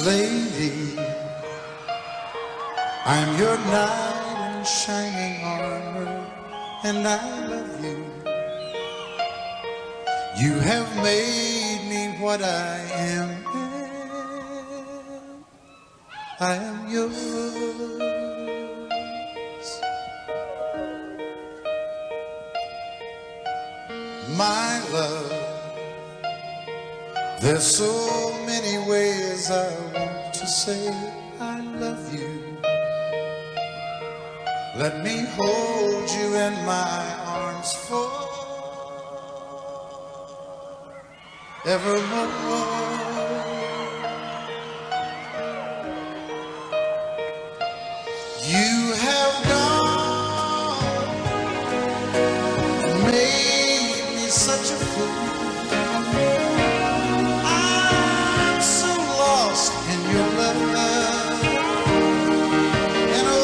Lady, I'm your knight in shining armor, and I love you. You have made me what I am. I am yours. My love, there's so many ways I want to say I love you. Let me hold you in my arms forevermore. You have gone, made me such a fool. I'm so lost in your love, and oh,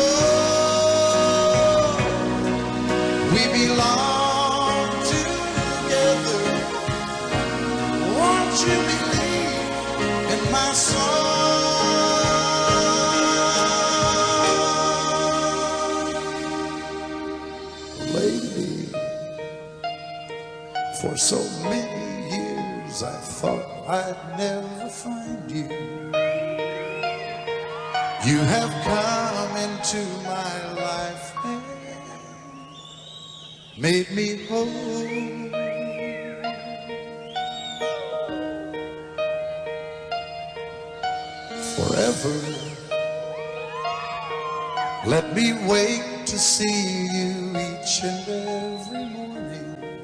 we belong together. Won't you believe in my song? For so many years I thought I'd never find you. You have come into my life and made me whole. Forever, let me wake to see you each and every morning.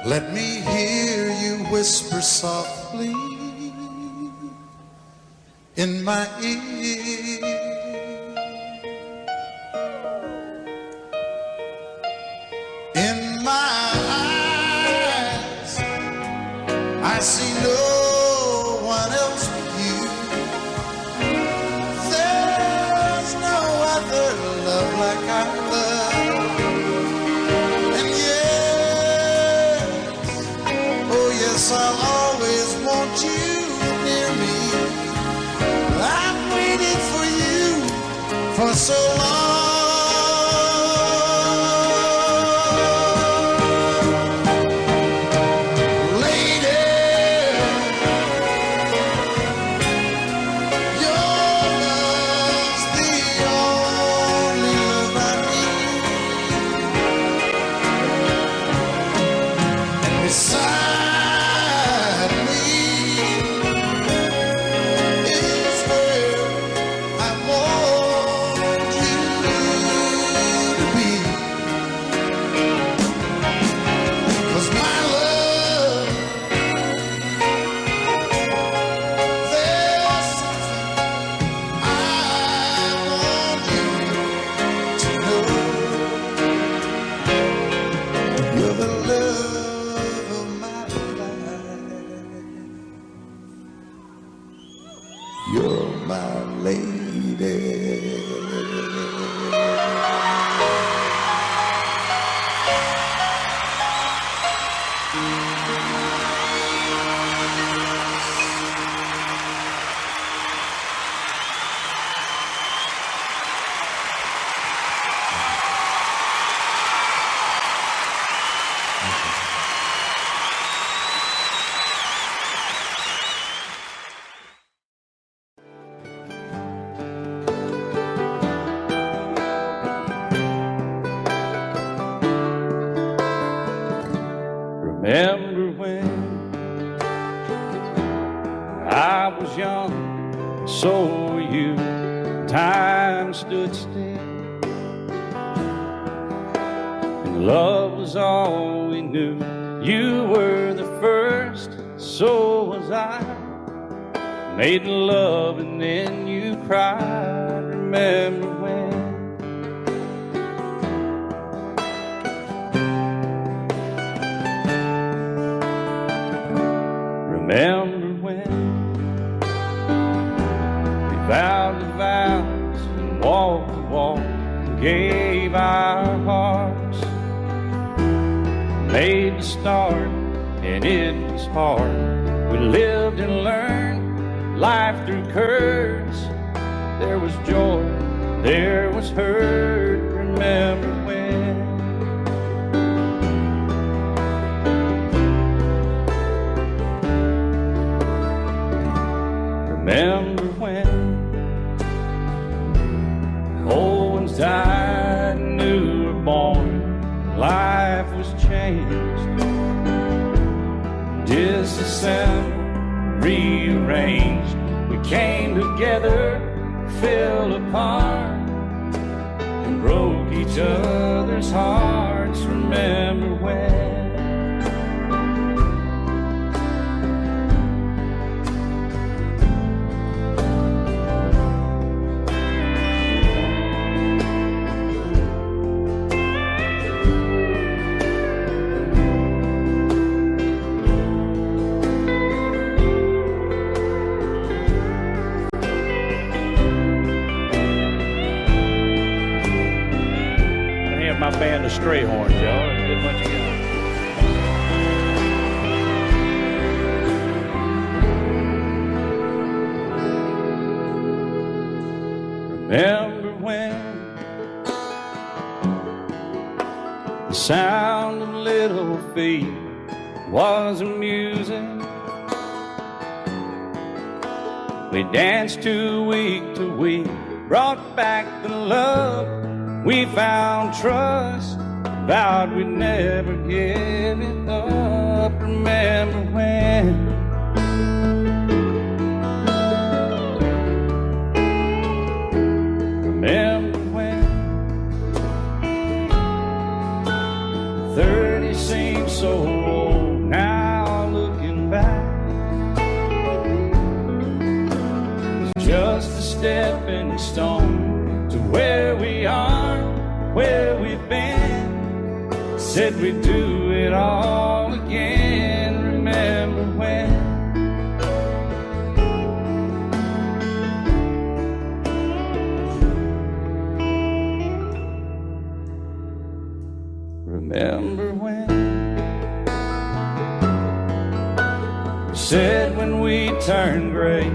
Let me hear you whisper softly in my ear. In my eyes, I see no one else but you. There's no other love like our love. I'll always want you near me. I've waited for you for so long. Lady, your love's the only love I need. And besides, you're my lady. Remember when I was young, so were you. Time stood still, and love was all we knew. You were the first, so was I. Made love and then you cried. Remember when? Remember when we vowed the vows and walked the walk and gave our hearts, made the start and it was hard. We lived and learned life threw curves. There was joy, there was hurt. Remember when? Remember when old ones died and new were born. Life was changed, disassembled, rearranged. We came together, fell apart, and broke each other's hearts. Remember when? My band of stray horns, y'all. Good bunch of guys. Remember when the sound of little feet was music? We danced to week, brought back the love. We found trust, vowed we'd never give it up. Remember when? Remember when? 30 seems so old now, looking back. It's just a stepping stone to where we are, where we've been. Said we'd do it all again. Remember when? Remember when? We said when we turn gray,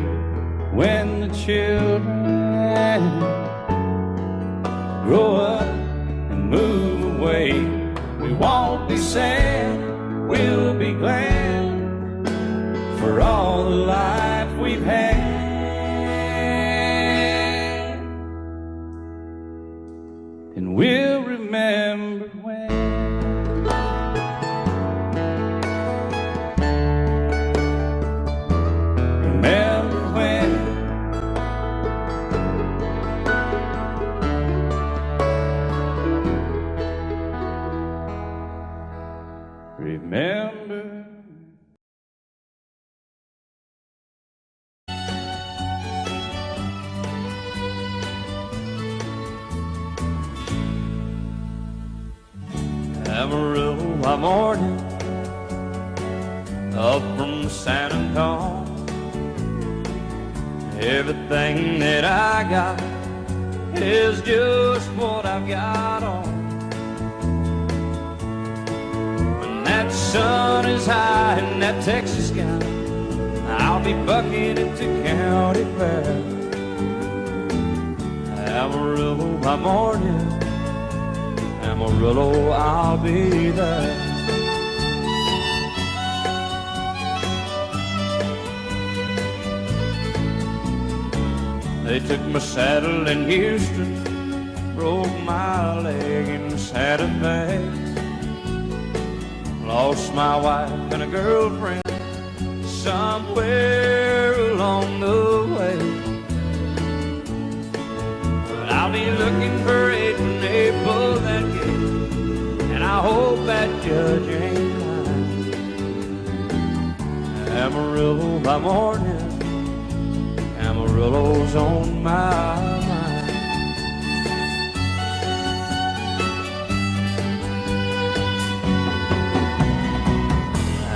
when the children grow up and move away, we won't be sad, we'll be glad for all the life we've had. And we'll remember when. Remember when. Remember. Amarillo by morning, up from San Antonio. Everything that I got is just what I've got on. When that sun is high in that Texas sky, I'll be bucketed to county fair. Amarillo by morning, Amarillo, I'll be there. They took my saddle in Houston, broke my leg in Santa Fe. Lost my wife and a girlfriend somewhere along the way. But I'll be looking for it when they pull that gate, and I hope that judge ain't lying. Amarillo by morning, Amarillo's on my mind.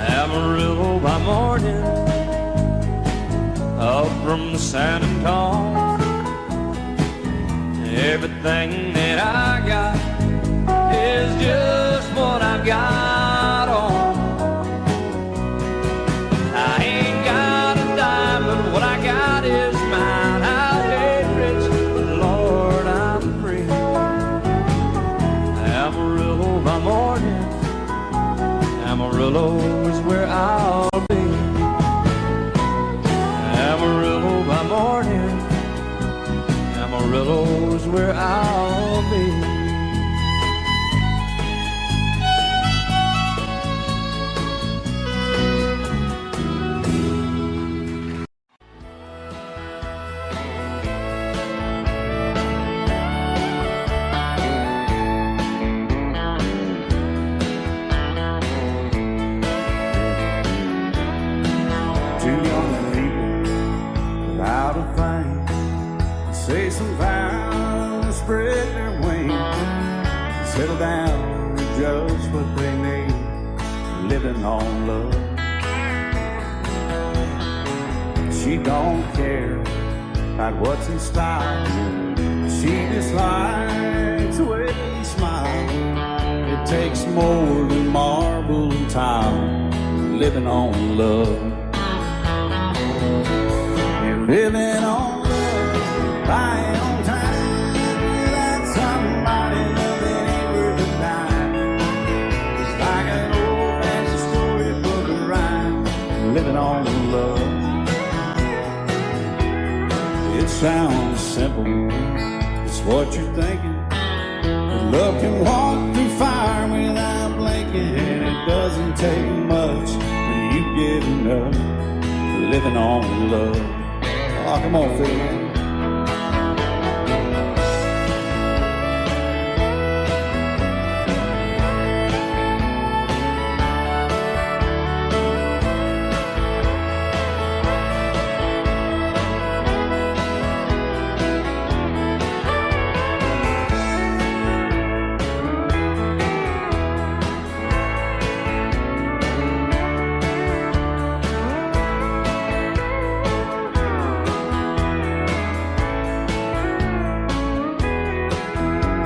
Amarillo by morning, up from San Antonio. Everything that I got is just what I've got on. I ain't got a dime, but what I got Amarillo's where I'll be. Amarillo by morning, Amarillo's where I'll be. Say some vows, spread their wings, settle down with just what they need, living on love. She don't care about what's in style, she just likes the way he smiles. It takes more than marble and tile, living on love. You're living on buying on time without somebody loving ain't worth a dime. It's like an old-fashioned storybook of rhyme, living on love. It sounds simple, it's what you're thinking. But love can walk through fire without blinking, and it doesn't take much when you get enough, living on love. Oh, come on, Phil, man.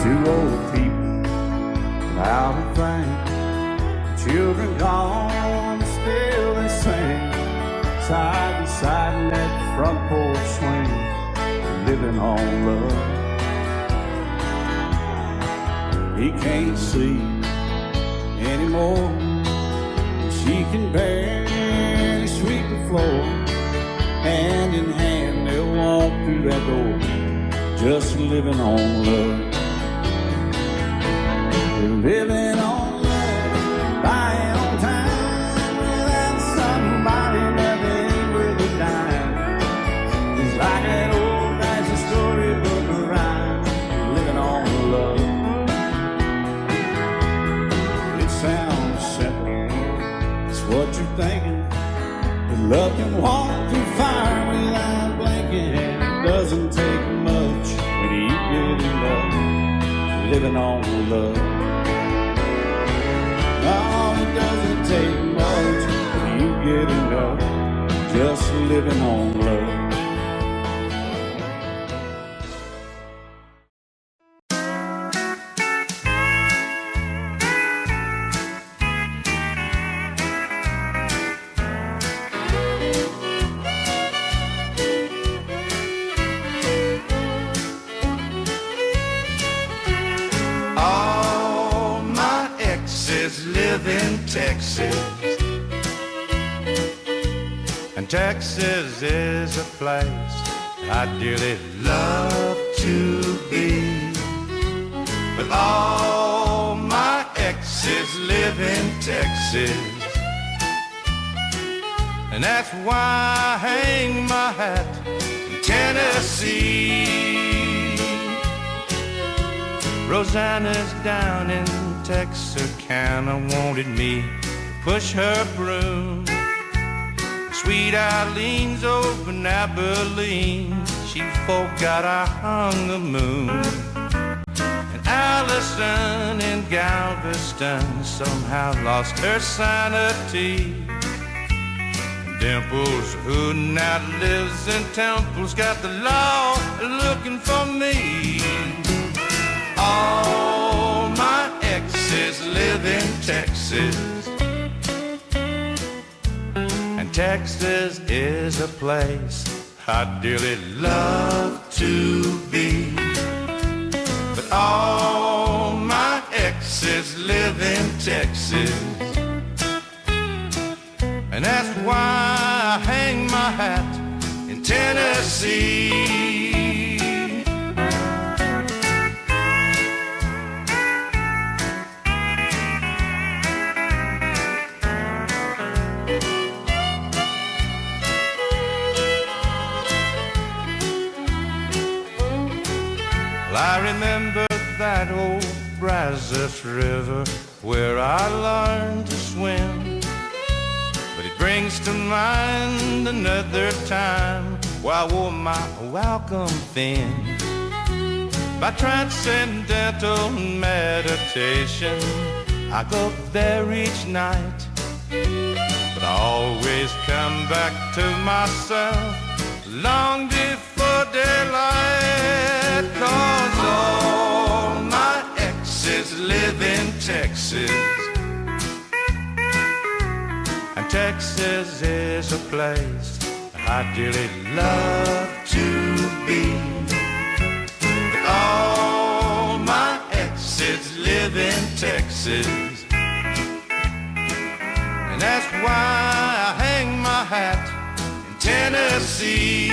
Two old people without a thing, children gone, still they sing, side by side in that front porch swing, living on love. He can't see anymore, she can barely sweep the floor. Hand in hand they'll walk through that door, just living on love. Living on love, buying on time without somebody that ain't worth a dime. It's like an old-fashioned storybook of rhyme, living on love. It sounds simple, it's what you're thinking. But love can walk through fire without blinking, and it doesn't take much when you get in love, living on love. No, it doesn't take much when you get enough, just living on love. All my exes live in Texas, and Texas is a place I dearly love to be. But all my exes live in Texas, and that's why I hang my hat in Tennessee. Rosanna's down in Texarkana wanted me to push her broom. Sweet Eileen's over in Abilene, she forgot I hung the moon. And Allison in Galveston somehow lost her sanity. And Dimples, who now lives in Temple's, got the law looking for me. All my exes live in Texas, and Texas is a place I dearly love to be. But all my exes live in Texas, and that's why I hang my hat in Tennessee. I remember that old Brazos River where I learned to swim, but it brings to mind another time where I wore my welcome fin. By transcendental meditation, I go there each night, but I always come back to myself long before daylight. 'Cause all my exes live in Texas, and Texas is a place I dearly love to be. But all my exes live in Texas, and that's why I hang my hat in Tennessee.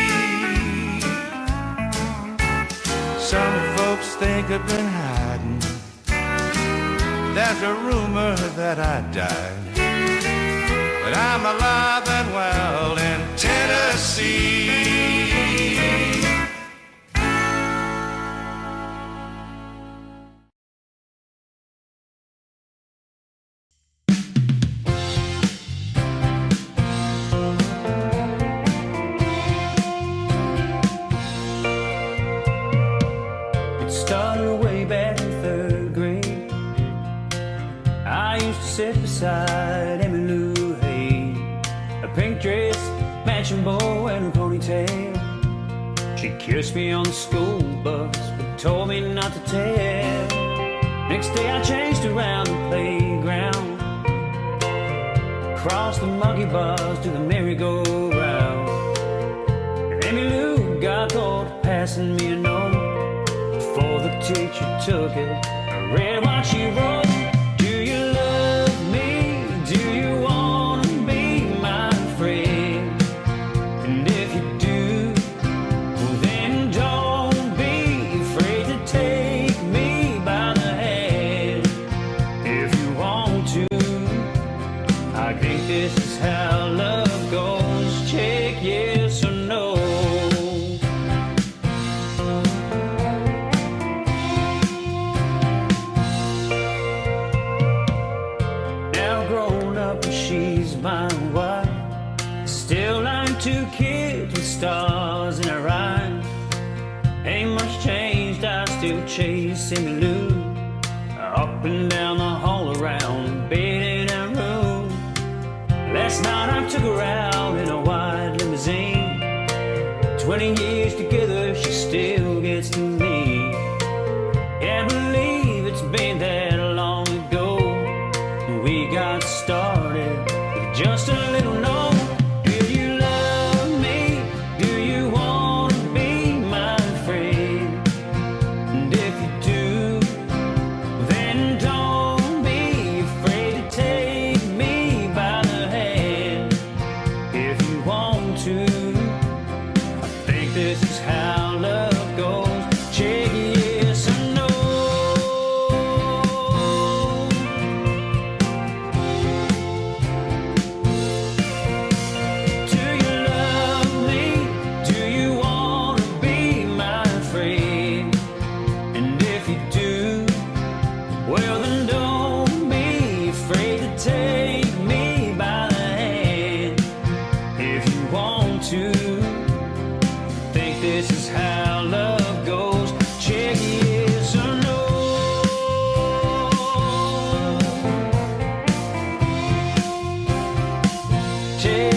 Some folks think I've been hiding. There's a rumor that I died, but I'm alive and well in Tennessee. Sit beside Emmylou Hay, a pink dress, matching bow and a ponytail. She kissed me on the school bus, but told me not to tell. Next day I chased around the playground, crossed the monkey bars to the merry-go-round. And Emmylou got caught passing me a note. Before the teacher took it, I read what she wrote. This is how love goes. Check yes or no. Now grown up and she's my wife, still I'm two kids with stars in her eyes. Ain't much changed, I still chase Emmylou up and down the hall around bed in her room. Last night I took her out in a white limousine. 20 years together, she still gets to me. Can't believe it's been that long ago. We got started with just a little note. Do you love me? Do you want to be my friend? And if you do, then don't be afraid to take me by the hand. If you want to, I think this is how love goes. Check yes or no. Do you love me? Do you want to be my friend? And if you do, well then don't be afraid to take me by the hand. If you want to, think this is how love goes. Check yes or no. Check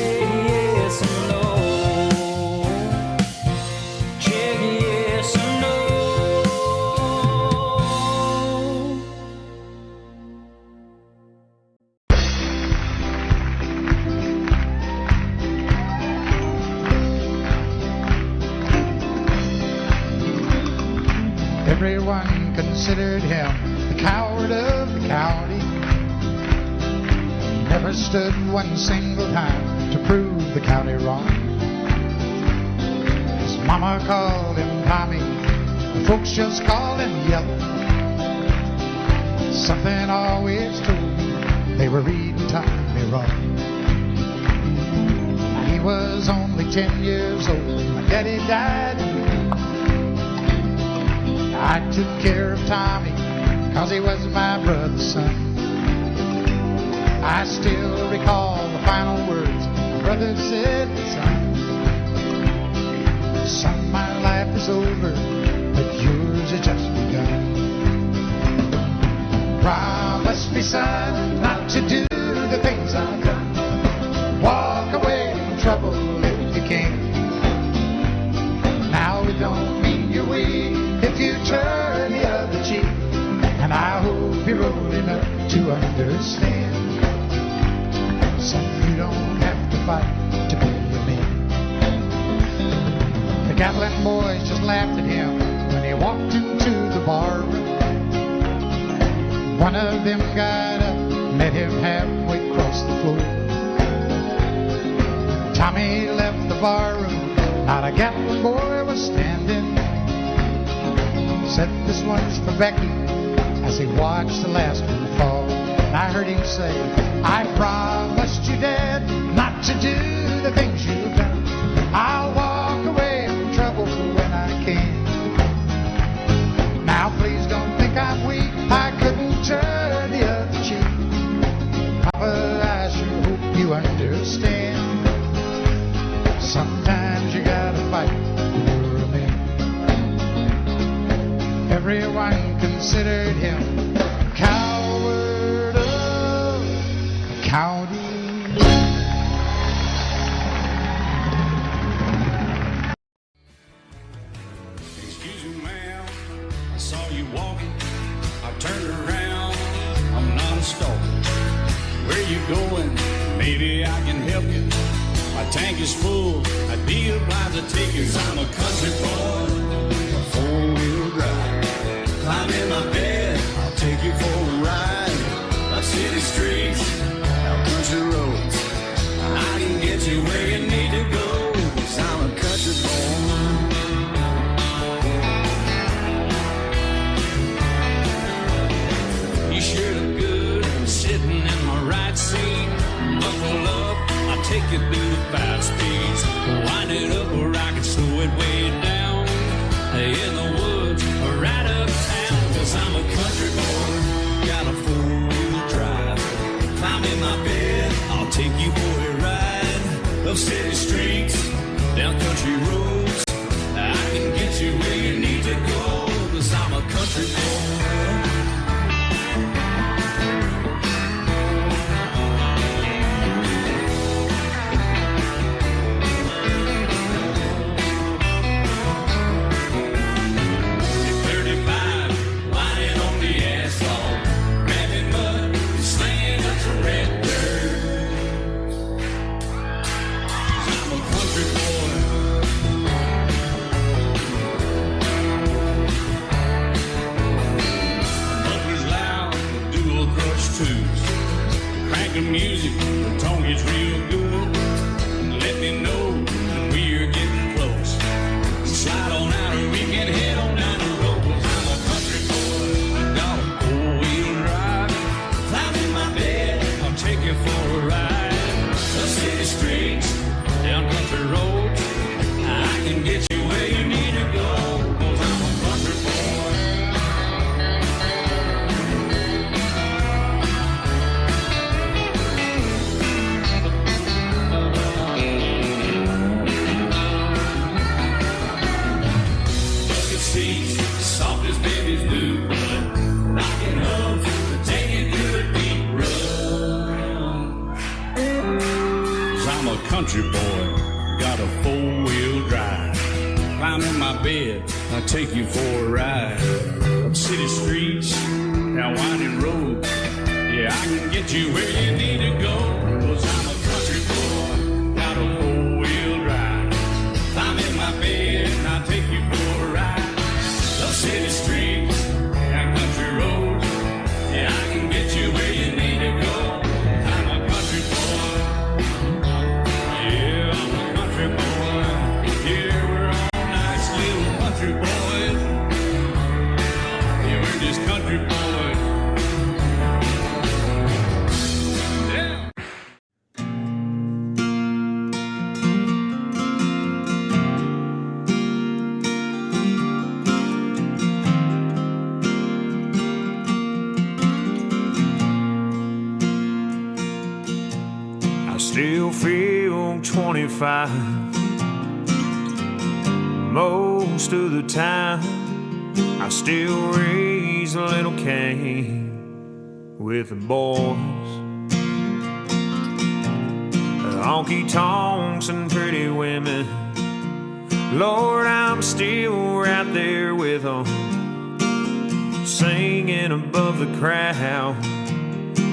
yes or no. Check yes or no. Everyone considered him the coward of the county. never stood one single time to prove the county wrong. His mama called him Tommy, the folks just called him Yellow. Something always told me they were reading Tommy wrong. He was only 10 years old when my daddy died. I took care of Tommy 'cause he was my brother's son. I still recall the final words my brother said, son, my life is over, but yours has just begun. Promise me, son, not to do the things I've done. Walk away from trouble if you can. Now it don't mean you're weak if you turn the other cheek. And I hope you're old enough to understand. Son, you don't have to fight to be a man. The Gatlin boys just laughed at him when he walked into the bar room. One of them got up, met him halfway across the floor. Tommy left the bar room, not a Gatlin boy was standing. Said, this one's for Becky, as he watched the last one fall. And I heard him say, I promised you, Dad, not to do the things you've done. I'll walk away from trouble when I can. Now please don't think I'm weak, I couldn't turn the other cheek. Papa, I sure hope you understand. Sometimes you gotta fight when you're a man. Everyone considered him coward of the county. Excuse me, ma'am, I saw you walking. I turned around, I'm not a stalker. Where you going? Maybe I can help you. My tank is full, I'd be obliged to take you. 'Cause I'm a country boy, a four-wheel drive. Climb in my bed, I'll take you for a ride. Up city streets, out country roads. I can get you where you need to go. 'Cause I'm a country boy. You sure look good sitting in my right seat. Buckle up, I'll take you through the 5 speeds. Wind it up where I can slow it way down. In the woods or right uptown. 'Cause I'm a country boy, got a 4-wheel drive. Climb in my bed, I'll take you for a ride. Up city streets, down country roads. I can get you where you need to go. 'Cause I'm a country boy. Music, the tone gets real good. Let me know when we're getting close. Slide on out and we can head on down the road. 'Cause I'm a country boy, got a 4-wheel drive. Climb in my bed, I'll take you for a ride. Up city streets, down country roads. I can get you where you need to go. 'Cause I'm a country boy. Soft as baby's blue blood, rocking up to take it to a deep run. 'Cause I'm a country boy, got a 4-wheel drive. Climb in my bed, I'll take you for a ride. Up city streets, down winding roads. Yeah, I can get you where you need to go. 'Cause I'm a country boy, got a 4-wheel drive. Climb in my bed, I'll take you for a ride. Up city streets, down country roads. Yeah, I can get you where you need to go. I'm a country still feel 25 most of the time. I still raise a little Cain with the boys, honky-tonks and pretty women. Lord, I'm still right there with them, singing above the crowd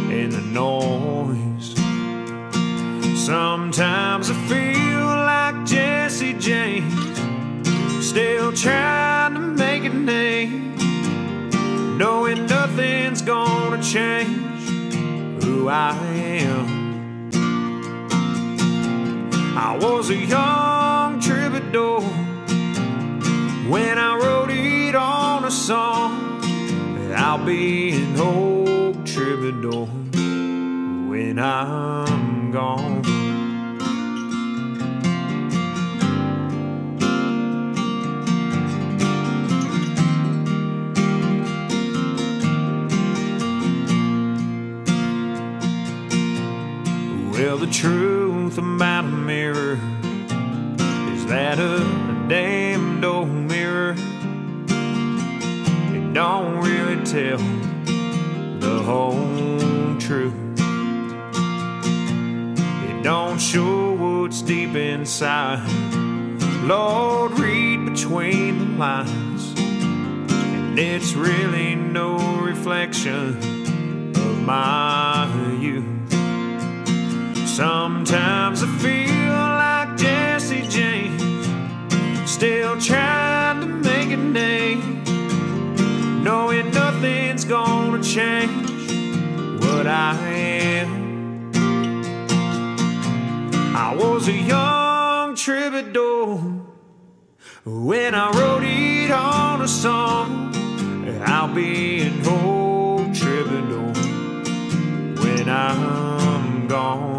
and the noise. Sometimes I feel like Jesse James, still trying to make a name, knowing nothing's gonna change who I am. I was a young troubadour when I wrote it on a song. I'll be an old troubadour when I'm gone. Well, the truth about a mirror is that a damned old mirror, it don't really tell the whole truth. It don't show what's deep inside. Lord, read between the lines, and it's really no reflection of my youth. Sometimes I feel like Jesse James, still trying to make a name, knowing nothing's gonna change what I am. I was a young troubadour when I wrote it on a song. I'll be an old troubadour when I'm gone.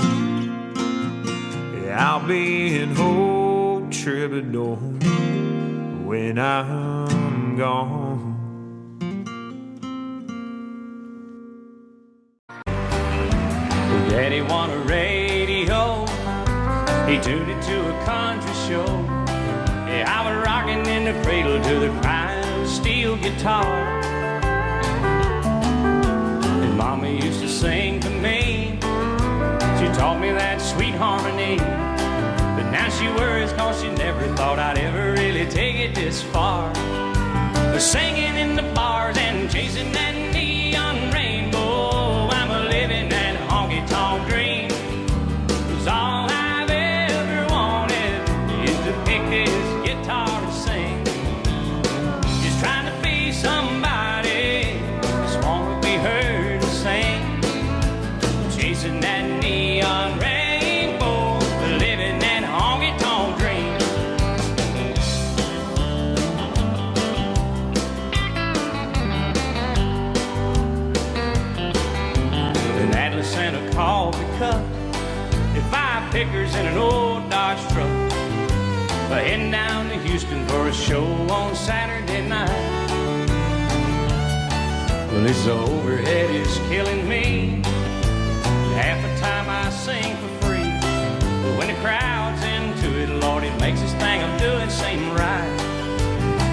I'll be an old troubadour when I'm gone. Daddy won a radio, he tuned it to a country show. Yeah, I was rocking in the cradle to the crying of a steel guitar. And Mama used to sing to me, she taught me that sweet harmony. But now she worries cause she never thought I'd ever really take it this far. But singing in the bars and chasing that neon rainbow, I'm a living that honky-tonk dream. 'Cause all I've ever wanted is to pick this guitar and sing. Just trying to be somebody, just wanna be heard to sing. Chasing that neon rainbow, living that honky-tonk dream. An Atlas and a coffee cup, and 5 pickers in an old Dodge truck, heading down to Houston for a show on Saturday night. Well, this overhead is killing me. Half the time I sing for free, but when the crowd's into it, Lord, it makes this thing I'm doing seem right.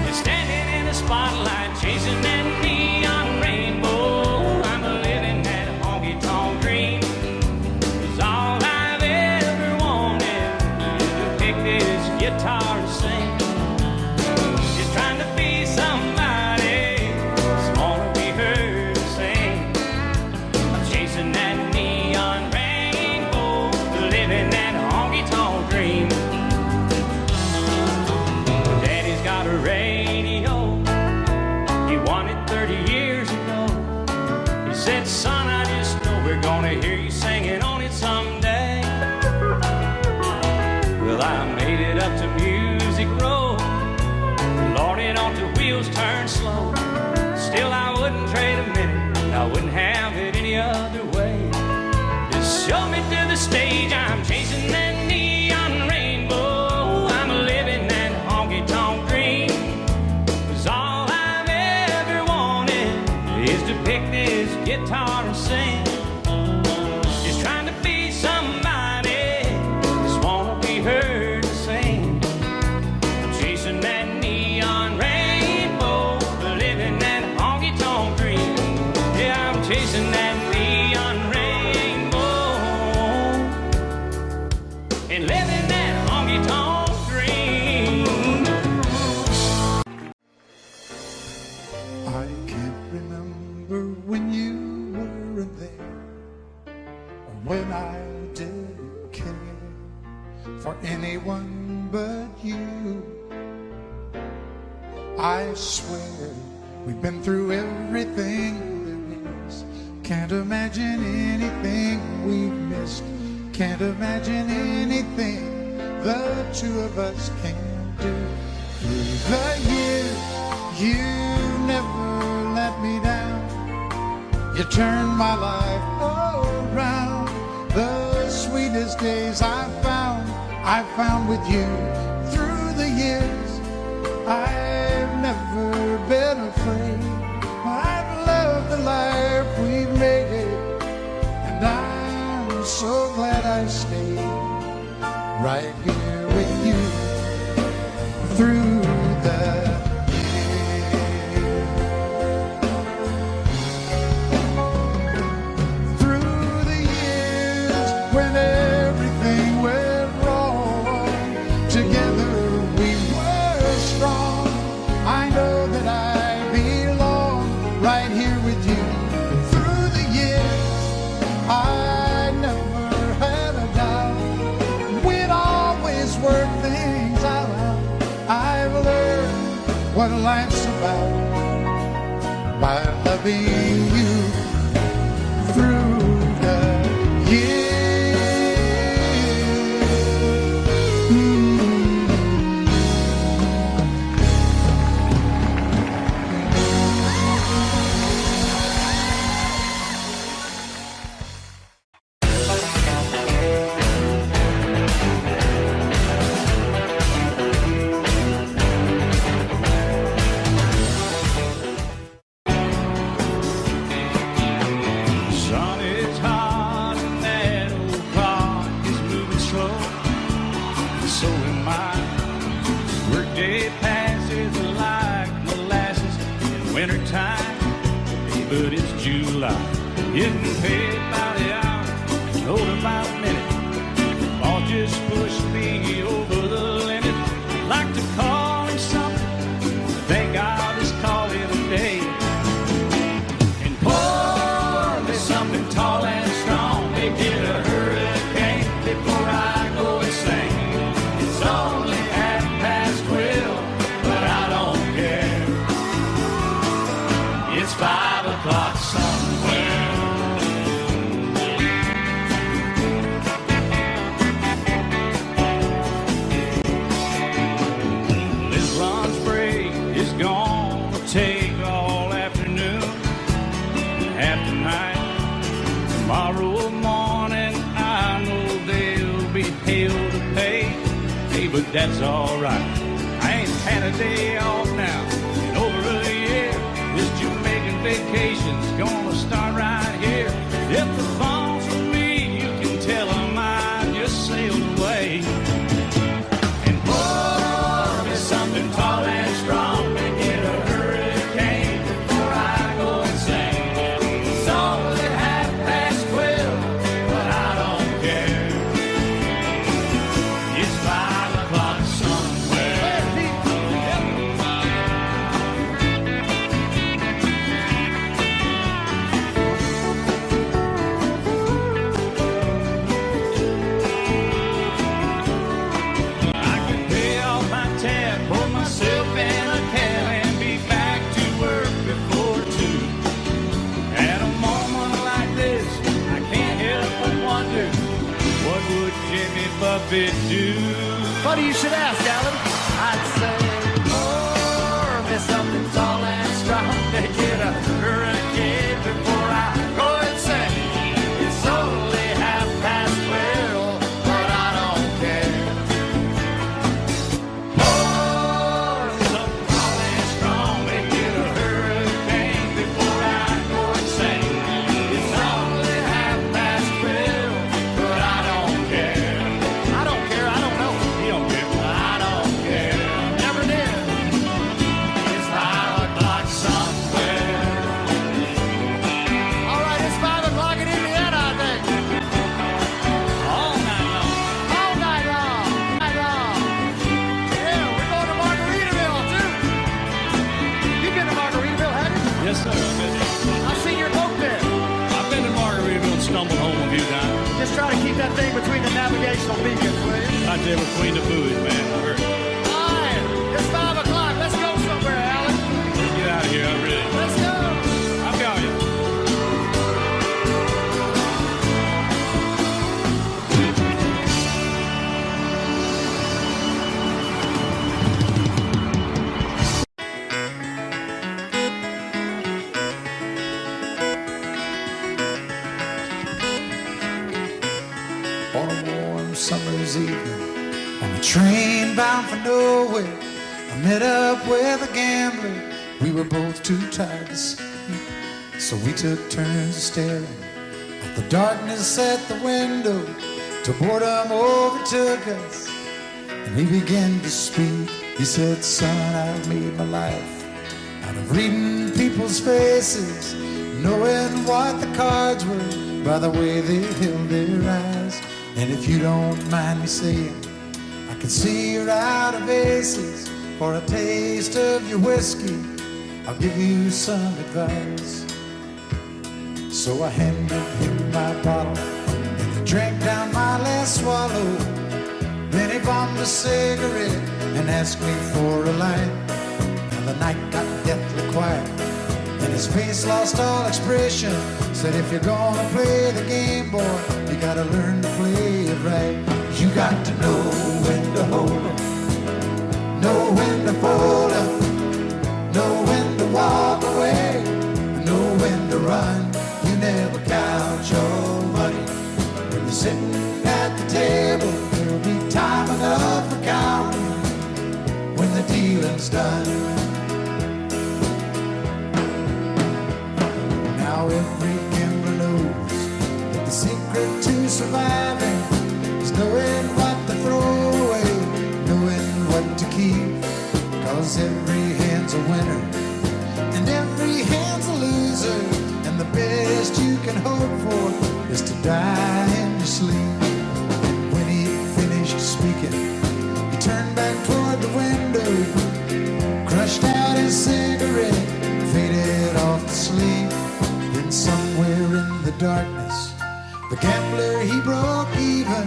And standing in the spotlight, chasing that neon rainbow, I'm living that honky-tonk dream. 'Cause all I've ever wanted is to pick this guitar and sing. Just trying to be somebody, just wanna be heard to sing. I'm chasing that neon rainbow, living that honky-tonk dream. Daddy's got a radio, he won it 30 years ago. He said, son, I just know we're gonna hear you singing on it someday. Well, I made it up to Music Road, Lord, it ought the wheels turn slow. Still I wouldn't trade a minute, I wouldn't have it any other way. Just show me to the stage, I'm chasing that neon rainbow, I'm living that honky-tonk dream. 'Cause all I've ever wanted is to pick this guitar and sing. Just trying to be somebody, when I didn't care for anyone but you. I swear we've been through everything there is. Can't imagine anything we've missed. Can't imagine anything the two of us can do. Through the years, you never let me down. You turned my life around. The sweetest days I found with you. Through the years, I've never been afraid. I've loved the life we've made, and I'm so glad I stayed right here with you through the years. Through the years when everything went wrong, together we were strong. I know that I belong right here with you. Through the years, I never had a doubt. We'd always work things out. I've learned what life's about by loving you through the years. Sun is hot and that old clock is moving slow. So am I. Workday passes like molasses in wintertime. Hey, but it's July. Getting paid by the hour, older by the minute. All just pushed me over the limit. Like to call him something. Thank God just call it a day. And pour me something tall and strong. Make it a hurricane before I go insane. It's only 12:30, but I don't care. It's 5 o'clock somewhere. This lunch break is gonna take all afternoon, half tonight. Tomorrow morning, I know they'll be hell to pay. Hey, but that's alright. I ain't had a day off now in over a year. This Jamaican vacation's gonna start right here. If the phone's for me, you can tell them I just sailed away. And pour me something tall and strong. Make it a hurricane before I go insane. It's only 12:30, but I don't care. It's 5 o'clock somewhere. I can pay off my tab, pour myself in a cab, and be back to work before 2. At a moment like this, I can't help but wonder, what would Jimmy Buffett do? Funny you should ask, Alan. I'd say, pour me something tall and strong. Make it a hurricane before I go insane. It's only 12:30, but I don't care. Pour me something tall and strong. Make it a hurricane before I go insane. It's only 12:30, but I don't care. I don't care. I don't know. He don't care. I don't care. Never just try to keep that thing between the navigational beacons, will you? Right there between the buoys, man. I heard it. All right, it's 5 o'clock. Let's go somewhere, Alan. Let's get out of here. I'm ready. Let's go. I'm going. On a warm summer's evening, on a train bound for nowhere, I met up with a gambler. We were both too tired to sleep, so we took turns staring at the darkness at the window till boredom overtook us, and he began to speak. He said, "Son, I've made my life out of reading people's faces, knowing what the cards were by the way they held their eyes. And if you don't mind me saying, I can see you're out of aces. For a taste of your whiskey, I'll give you some advice." So I handed him my bottle, and he drank down my last swallow. Then he bombed a cigarette and asked me for a light. And the night got deathly quiet, and his face lost all expression. Said, "If you're gonna play the game, boy, you gotta learn to play it right. You got to know when to hold 'em, know when to fold 'em, know when to walk away, know when to run. You never count your money when you're sitting at the table. There'll be time enough for counting when the dealing's done." Now every gambler knows that the secret to surviving is knowing what to throw away, knowing what to keep. 'Cause every hand's a winner and every hand's a loser, and the best you can hope for is to die in your sleep. When he finished speaking, he turned back toward the window, crushed out his cigarette, faded off to sleep. Then somewhere in the darkness, the gambler, he broke even.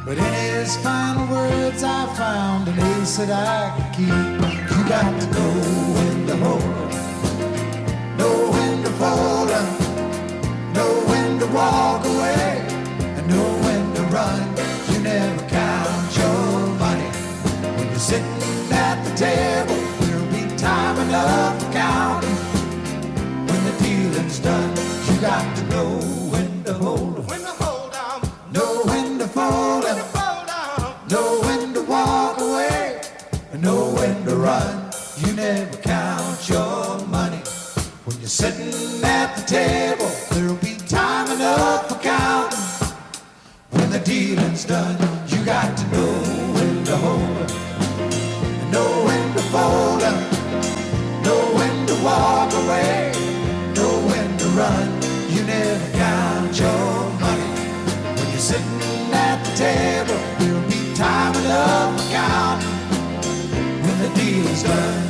But in his final words, I found an ace that I could keep. You got to know when to hold 'em, know when to fold 'em, know when to walk away, and know when to run. You never count your money when you're sitting at the table. There'll be time enough for counting when the dealing's done. You got to know when to hold 'em, when to hold 'em, know when to fold 'em, know when to walk away, and know when to run. You never count your money when you're sitting at the table. There'll be time enough for counting when the dealing's done. You got to know when to hold 'em, know when to fold 'em, know when to walk away, know when to run. You never count your money when you're sitting at the table. There'll be time enough for counting when the deal's done.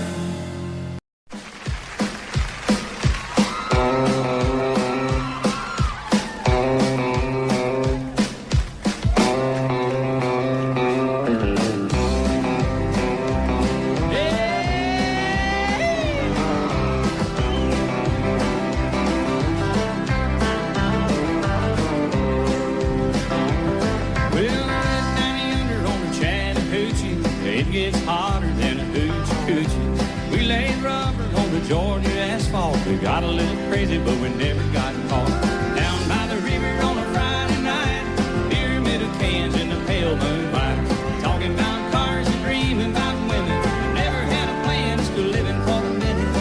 It gets hotter than a hoochie coochie. We laid rubber on the Georgia asphalt. We got a little crazy, but we never got caught. Down by the river on a Friday night, pyramid of cans in the pale moonlight. Talking about cars and dreaming about women. Never had a plan, still living for the minute.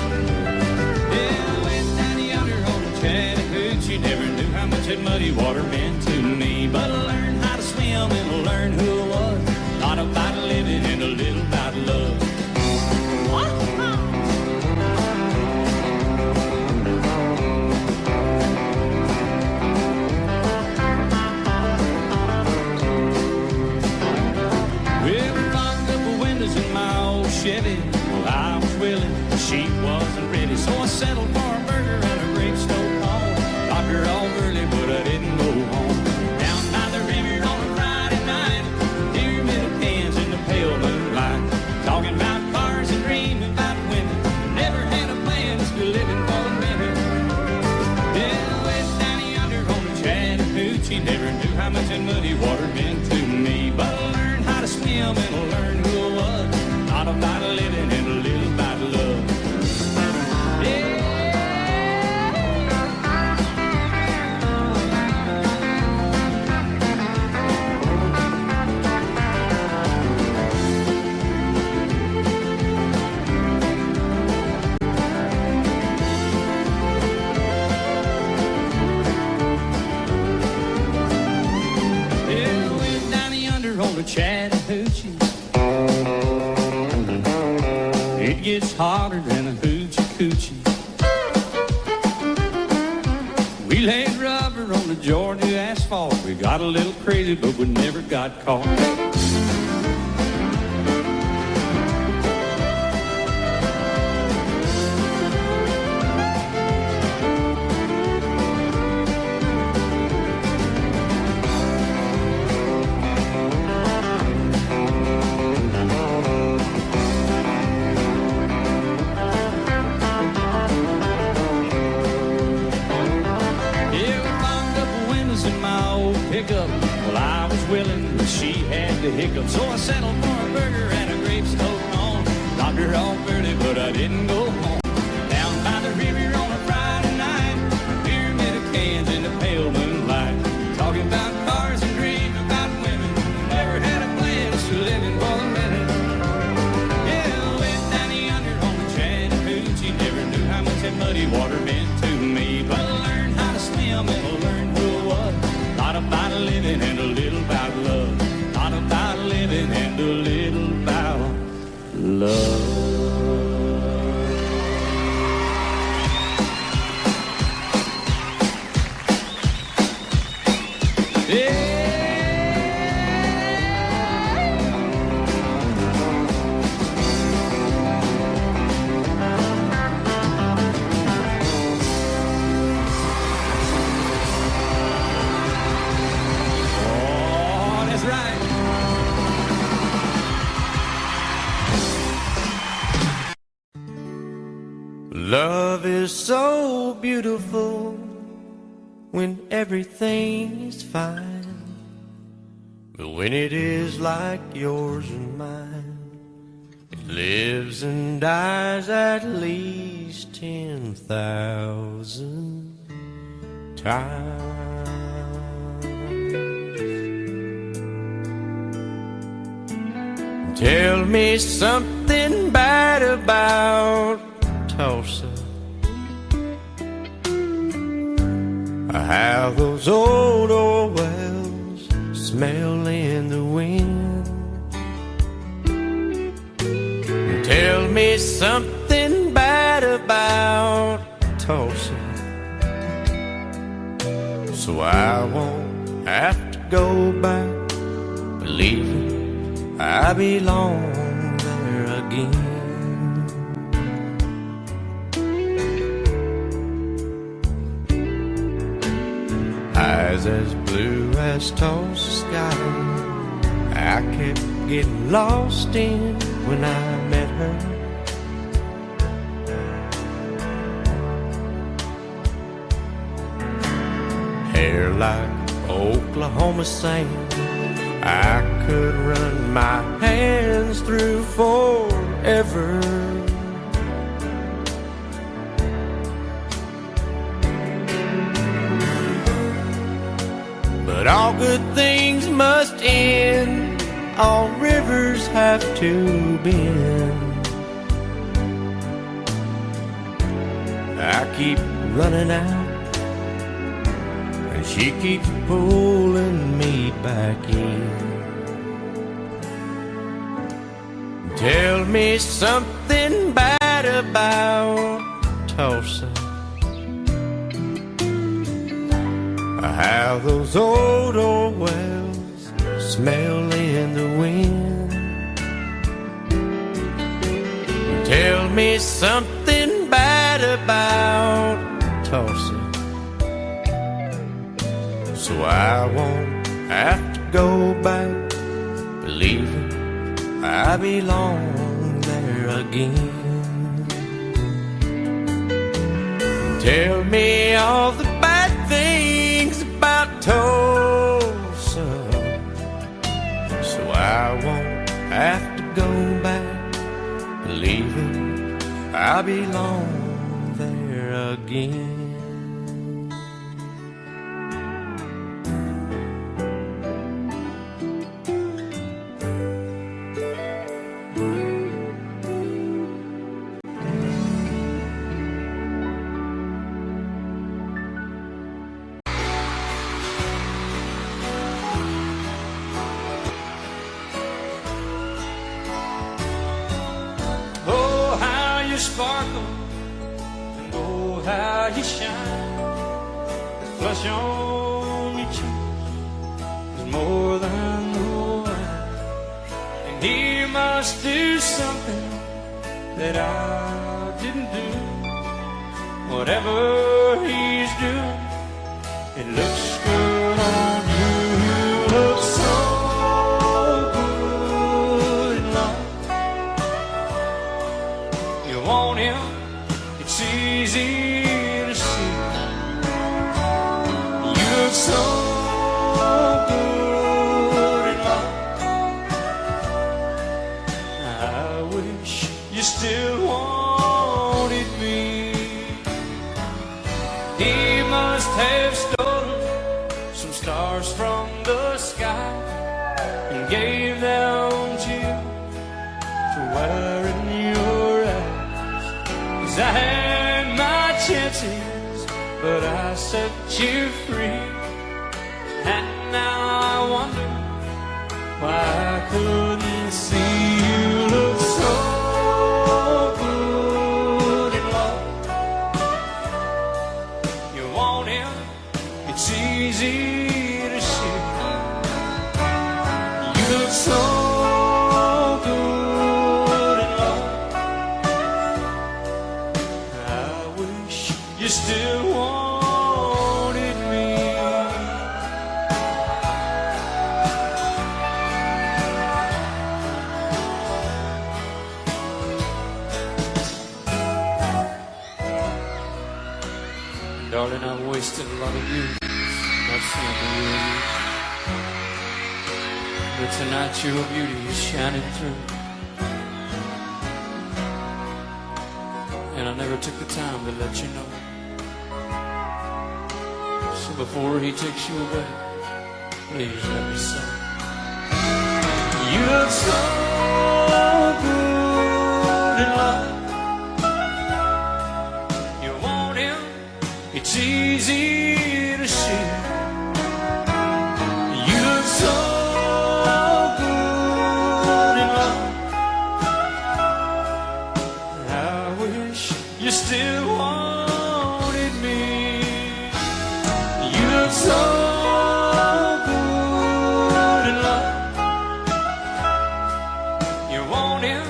Yeah, I went down yonder on a Chattahoochee. Never knew how much that muddy water meant to me. But I learned how to swim and I learned who I was. A lot about living and a little about love. Well, we locked up the windows in my old Chevy. Well, I was willing, she wasn't ready. So I settled for a burger and a great stove home. Got her all early, but I didn't go home. Down by the hoochie. Never knew how much that muddy water meant to me. But I learned how to swim and I learned who I was. Not about living and a little about love. Yeah. Chattahoochee. It gets hotter than a hoochie coochie. We laid rubber on the Georgia asphalt. We got a little crazy, but we never got caught. Well, I was willing, but she had the hiccup. So I settled for a burger and a grape stove on. Dropped her off early, but I didn't go home. Down by the river on a Friday night, pyramid of cans in the pale moonlight. Talking about cars and dreams, about women. Never had a plan, just living for the minute. Yeah, I went down yonder on the Chattahoochee. Never knew how much that muddy water meant to me. But I learned how to swim and I learned who I was. Not about living and a little about love. Not about living and a little about love. Yeah. Love is so beautiful when everything is fine, but when it is like yours and mine, it lives and dies at least 10,000 times. Tell me something bad about Tulsa, how those old wells smell in the wind. Tell me something bad about Tulsa, so I won't have to go back believing I belong there again. Eyes as blue as Tulsa sky, I kept getting lost in when I met her. Hair like Oklahoma sand, I could run my hands through forever. But all good things must end, all rivers have to bend. I keep running out, and she keeps pulling me back in. Tell me something bad about Tulsa, how those old wells smell in the wind. Tell me something bad about Tulsa, so I won't have to go back believing I belong there again. Tell me all the bad things about Tulsa, won't have to go back, believing I belong there again. Sparkle, and oh how you shine. The flush on your cheeks is more than the wine. And he must do something that I didn't do. Whatever he's doing, it looks good on you. You look so good in love. Want him, it's easy to see. You look so good in love. I wish you still wanted me. He must have stolen some stars from the sky and gave them to you to wear in your eyes. I had my chances, but I set you free. And now I wonder why I couldn't see. You look so good in love. You want him, it's easy to see. You look so you still wanted me. Darling, I've wasted a lot of years not seeing the real you. But tonight your beauty is shining through. And I never took the time to let you know. So before he takes you away, please let me say, you look so good in love. You want him, it's easy to see. You look so good in love. I wish you still wanted me. You look so good in love. You want him,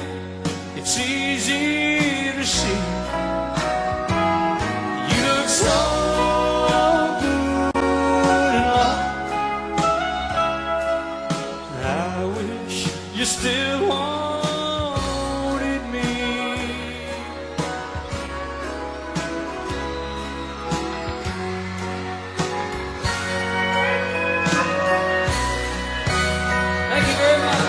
it's easy to see. You look so good in love. I wish you still wanted me. Thank you very much.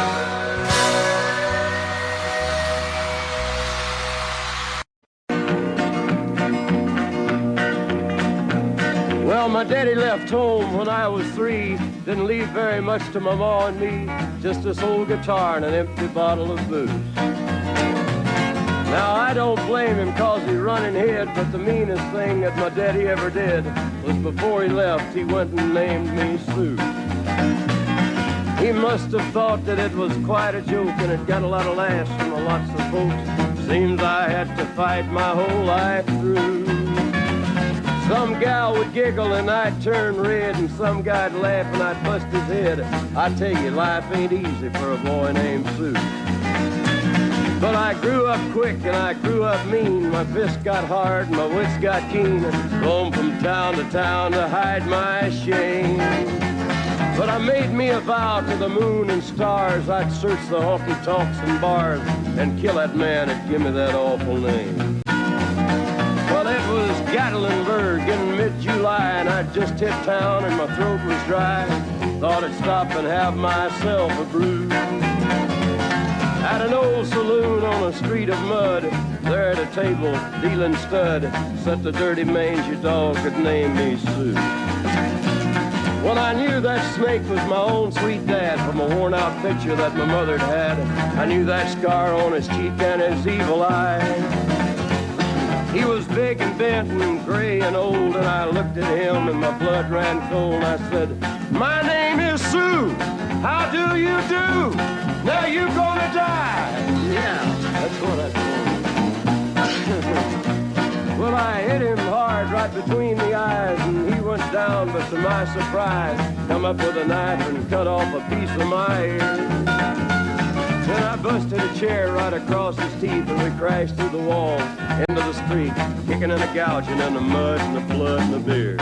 Well, my daddy left home when I was 3. Didn't leave very much to my ma and me. Just this old guitar and an empty bottle of booze. Now, I don't blame him 'cause he run ahead, but the meanest thing that my daddy ever did was before he left, he went and named me Sue. He must have thought that it was quite a joke, and it got a lot of laughs from lots of folks. Seems I had to fight my whole life through. Some gal would giggle and I'd turn red, and some guy'd laugh and I'd bust his head. I tell you, life ain't easy for a boy named Sue. But I grew up quick and I grew up mean. My fists got hard and my wits got keen. Roam from town to hide my shame. But I made me a vow to the moon and stars, I'd search the honky-tonks and bars and kill that man that give me that awful name. Well, it was Gatlinburg in mid-July, and I'd just hit town and my throat was dry. Thought I'd stop and have myself a brew. At an old saloon on a street of mud, there at a table, dealing stud, sat the dirty mangy dog that named me Sue. When I knew that snake was my own sweet dad from a worn-out picture that my mother'd had, I knew that scar on his cheek and his evil eye. He was big and bent and gray and old, and I looked at him and my blood ran cold. I said, "My name is Sue. How do you do? Now you're gonna die." Yeah, that's what I told him. Well, I hit him hard right between the eyes, and he went down, but to my surprise, come up with a knife and cut off a piece of my ear. Then I busted a chair right across his teeth, and we crashed through the wall into the street, kicking and a gouging in the mud and the blood and the beer.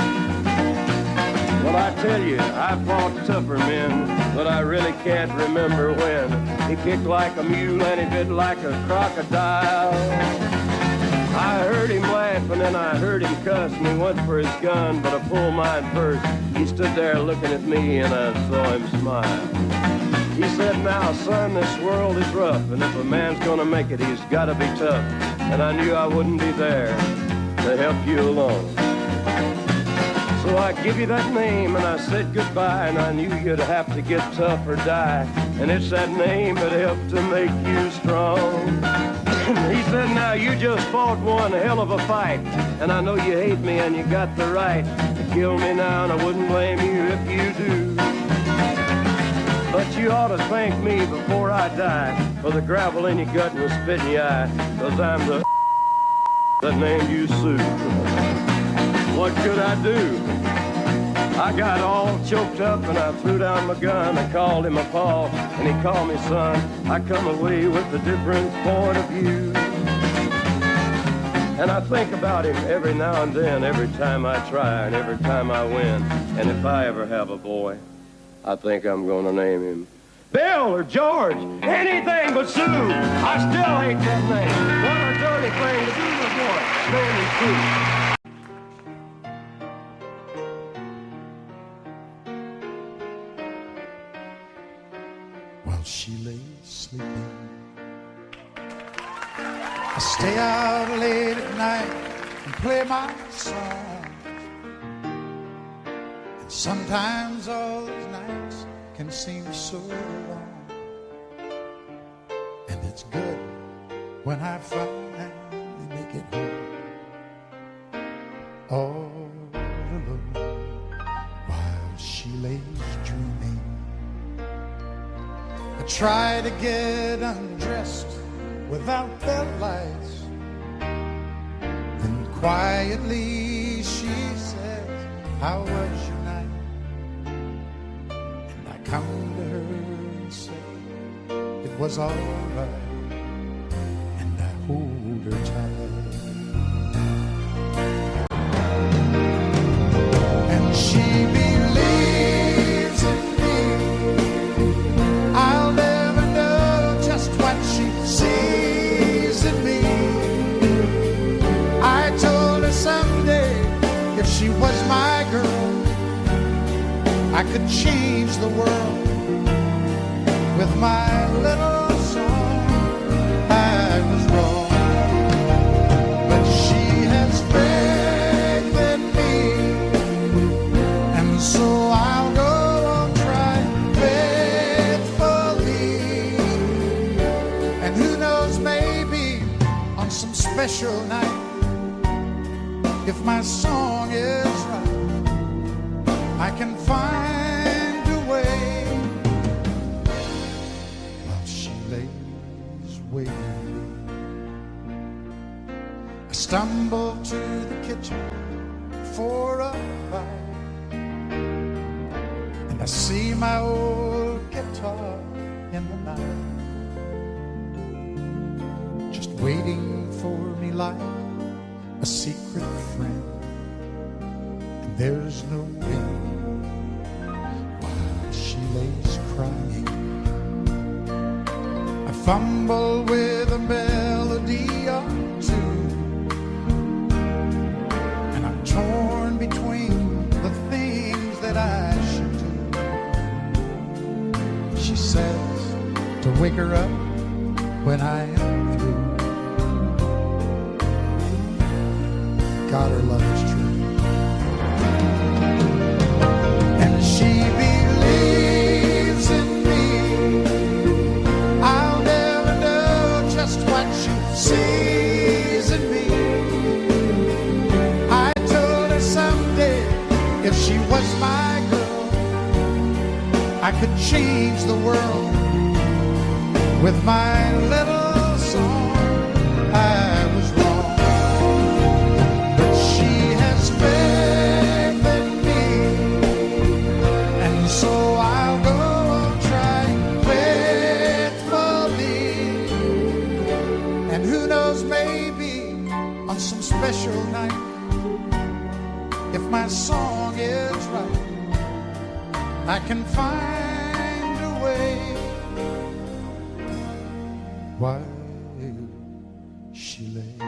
Well, I tell you, I fought tougher men, but I really can't remember when. He kicked like a mule and he bit like a crocodile. I heard him laugh and then I heard him cuss, and he went for his gun, but I pulled mine first. He stood there looking at me and I saw him smile. He said, "Now, son, this world is rough, and if a man's gonna make it, he's gotta be tough." And I knew I wouldn't be there to help you along. So I give you that name and I said goodbye, and I knew you'd have to get tough or die. And it's that name that helped to make you strong. He said, "Now you just fought one hell of a fight, and I know you hate me and you got the right to kill me now, and I wouldn't blame you if you do. But you ought to thank me before I die for the gravel in your gut and the spit in your eye, 'cause I'm the that named you Sue." What could I do? I got all choked up and I threw down my gun. I called him a paw and he called me son. I come away with a different point of view. And I think about him every now and then, every time I try and every time I win. And if I ever have a boy, I think I'm gonna name him Bill or George, anything but Sue. I still hate that name. What a dirty thing to do with a boy. Name him Sue. She lay sleeping. I stay out late at night and play my song. And sometimes all those nights can seem so long. And it's good when I finally make it home, all alone, while she lays dreaming. I try to get undressed without the lights. Then quietly she says, "How was your night?" And I come to her and say, "It was all right." And I hold her tight. And she believes in me. I'll never know just what she sees in me. I told her someday if she was my girl, I could change the world with my little song. I was wrong, but she has faith in me, and so I'll go on trying faithfully. And who knows, maybe on some special night, if my song is right, I can find a way. While she lays waiting, I stumble to the kitchen for a bite, and I see my old guitar in the night, just waiting for me like a secret friend. And there's no wind while she lays crying. I fumble with a melody or two, and I'm torn between the things that I should do. She says to wake her up when I am through. God, her love is true. And she believes in me. I'll never know just what she sees in me. I told her someday if she was my girl, I could change the world with my little song. I was wrong, but she has faith in me, and so I'll go on trying faithfully. And who knows, maybe on some special night, if my song is right, I can find a way while she lays,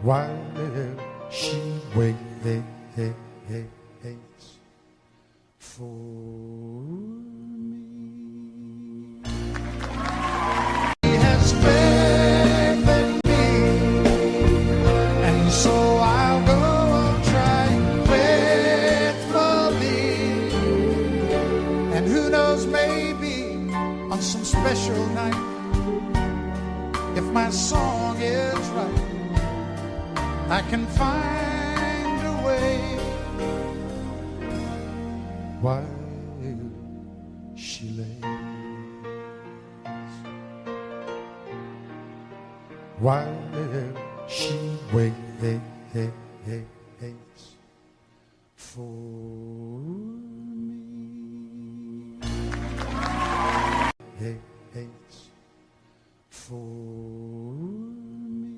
while she waits for me. She has faith in me, and so I'll go on trying faithfully. And who knows, maybe on some special night, if my song is right, I can find a way while she lays, while she waits for hates for me.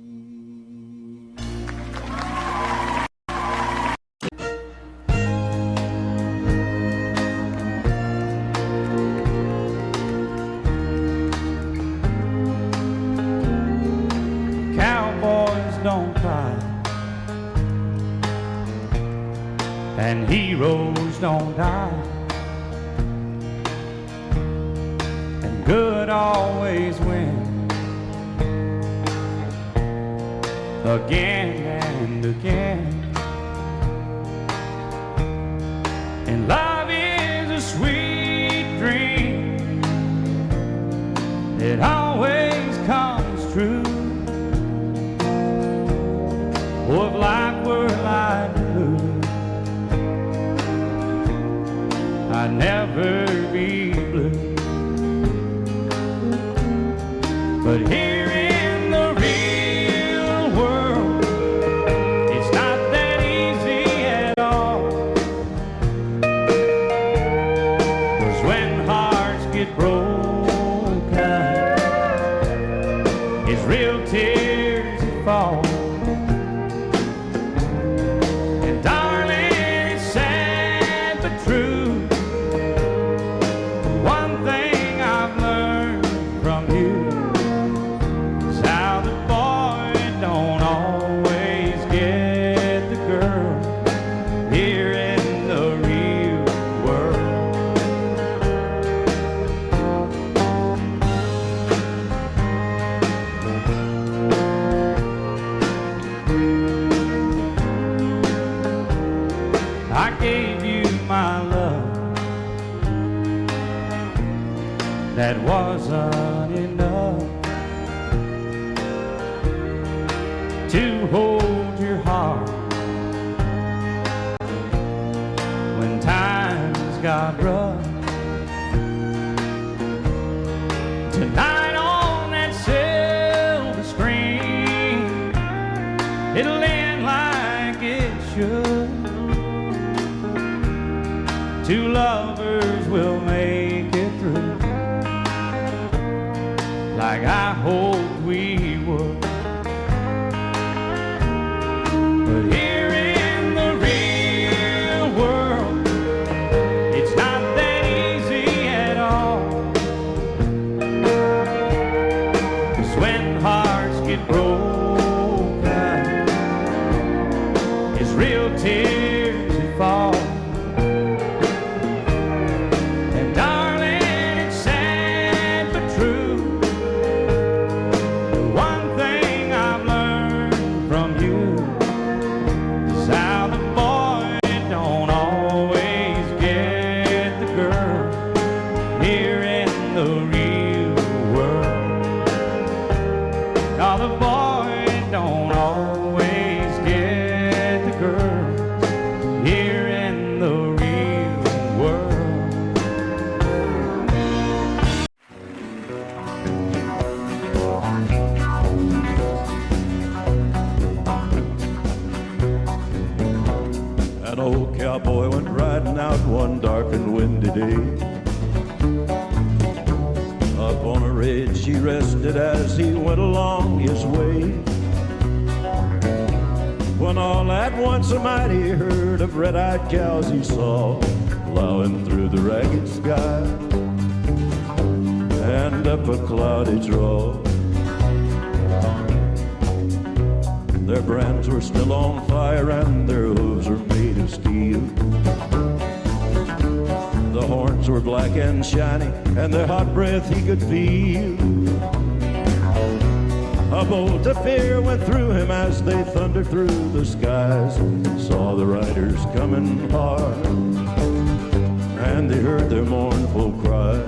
Cowboys don't cry, and heroes don't die, and good always wins again and again. And love is a sweet dream that always comes true. Oh, if life were like blue, I'd never be blue. But here in the real world, it's not that easy at all. 'Cause when hearts get broken, it's real tears that fall. And darling, it's sad but true. One thing I've learned from you is how the boy don't always get the girl here in the real world. I gave you my love, that wasn't enough to hold your heart when times got rough. Tonight on that silver screen, it'll end like it should. Two lovers will make it through, like I hoped we would. But here in the real world, it's not that easy at all. 'Cause when hearts get broken, it's real tears that fall. And darling, An old cowboy went riding out one dark and windy day. Up on a ridge he rested as he went along his way, when all at once a mighty herd of red-eyed cows he saw plowing through the ragged sky and up a cloudy draw. Their brands were still on fire and their hooves were made of steel. The horns were black and shiny and their hot breath he could feel. A bolt of fear went through him as they thundered through the skies. Saw the riders coming hard and they heard their mournful cry.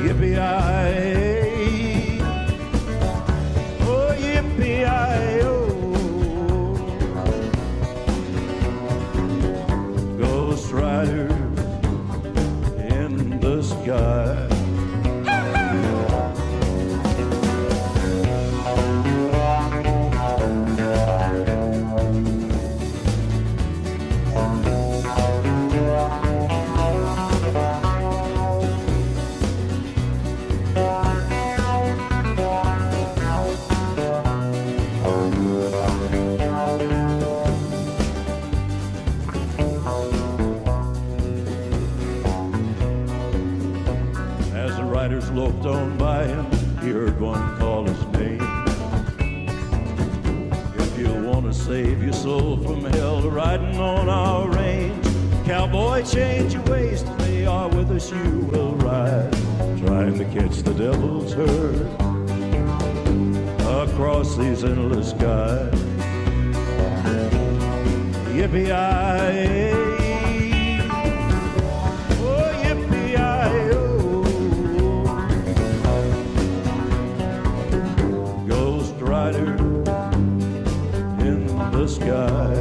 Yippee-yi-yi, oh yippee-yi-yo, Ghost Rider in the sky. Loped on by him, he heard one call his name. If you want to save your soul from hell, riding on our range, cowboy, change your ways, they are with us, you will ride, trying to catch the devil's herd across these endless skies. Yippee-yi-yi, oh yippee-yi-yo, Rider in the sky.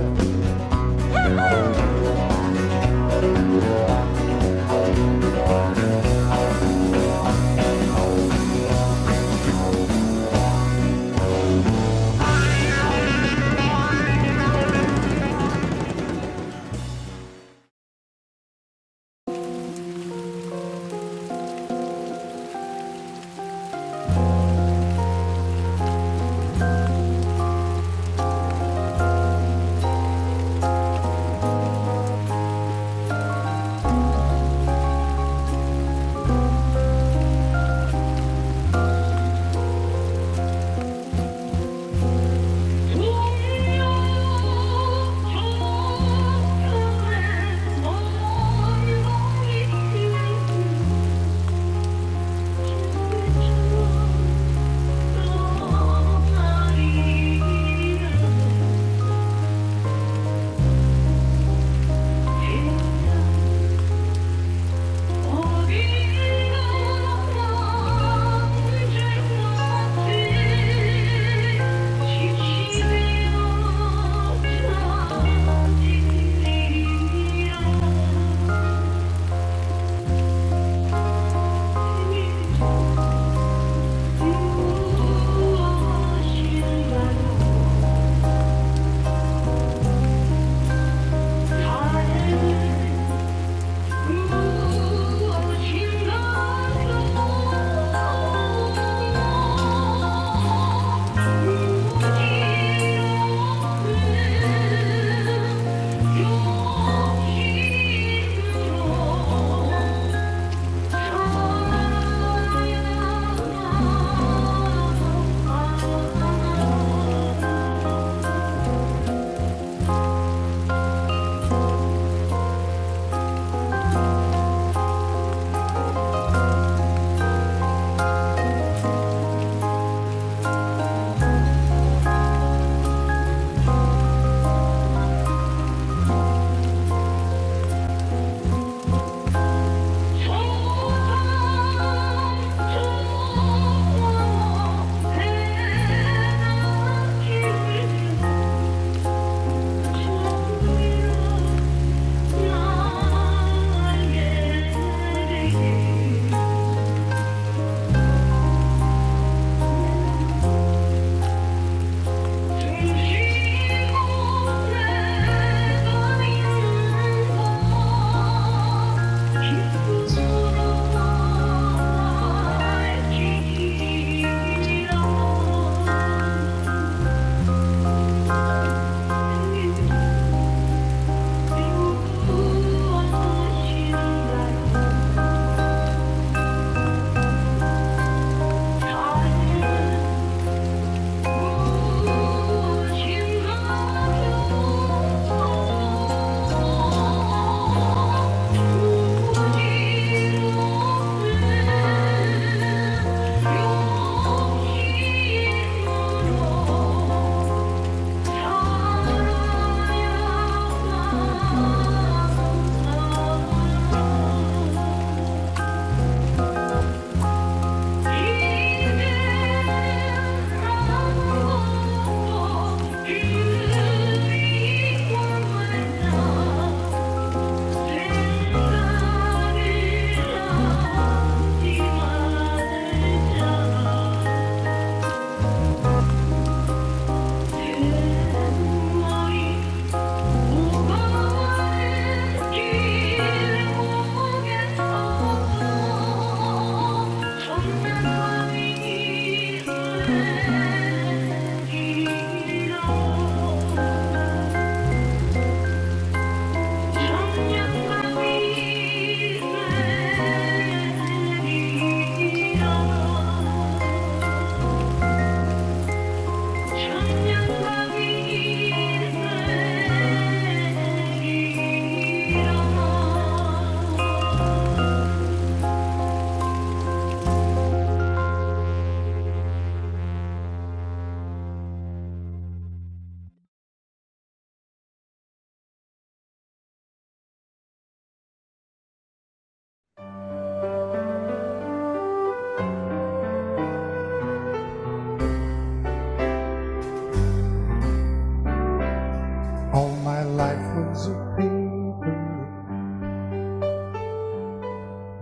all my life was a paper,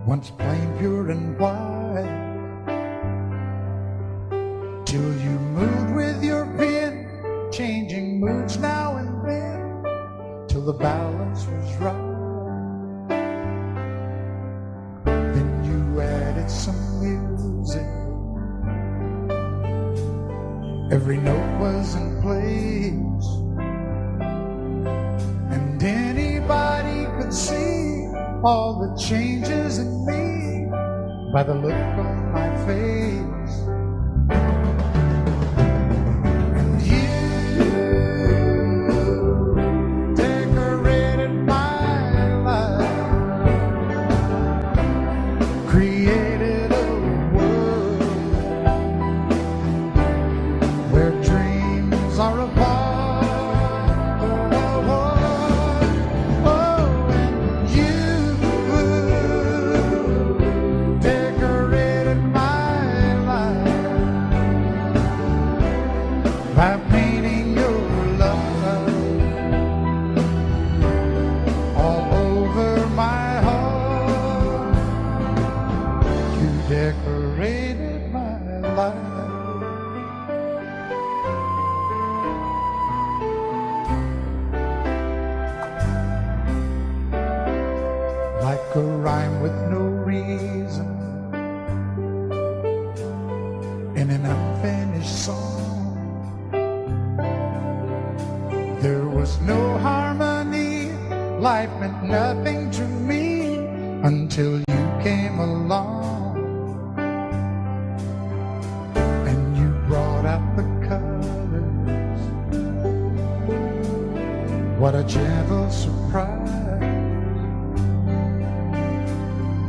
once plain, pure and white, till you moved with your pen, changing moods now and then, till the balance was right. Then you added some music, every note was in place, and anybody could see all the changes in me by the look on my face. And you decorated my life, created a world where dreams are apart. By painting your love all over my heart, you decorated my life. Like a rhyme with no reason in an unfinished song. There was no harmony, life meant nothing to me until you came along. And you brought out the colors, what a gentle surprise.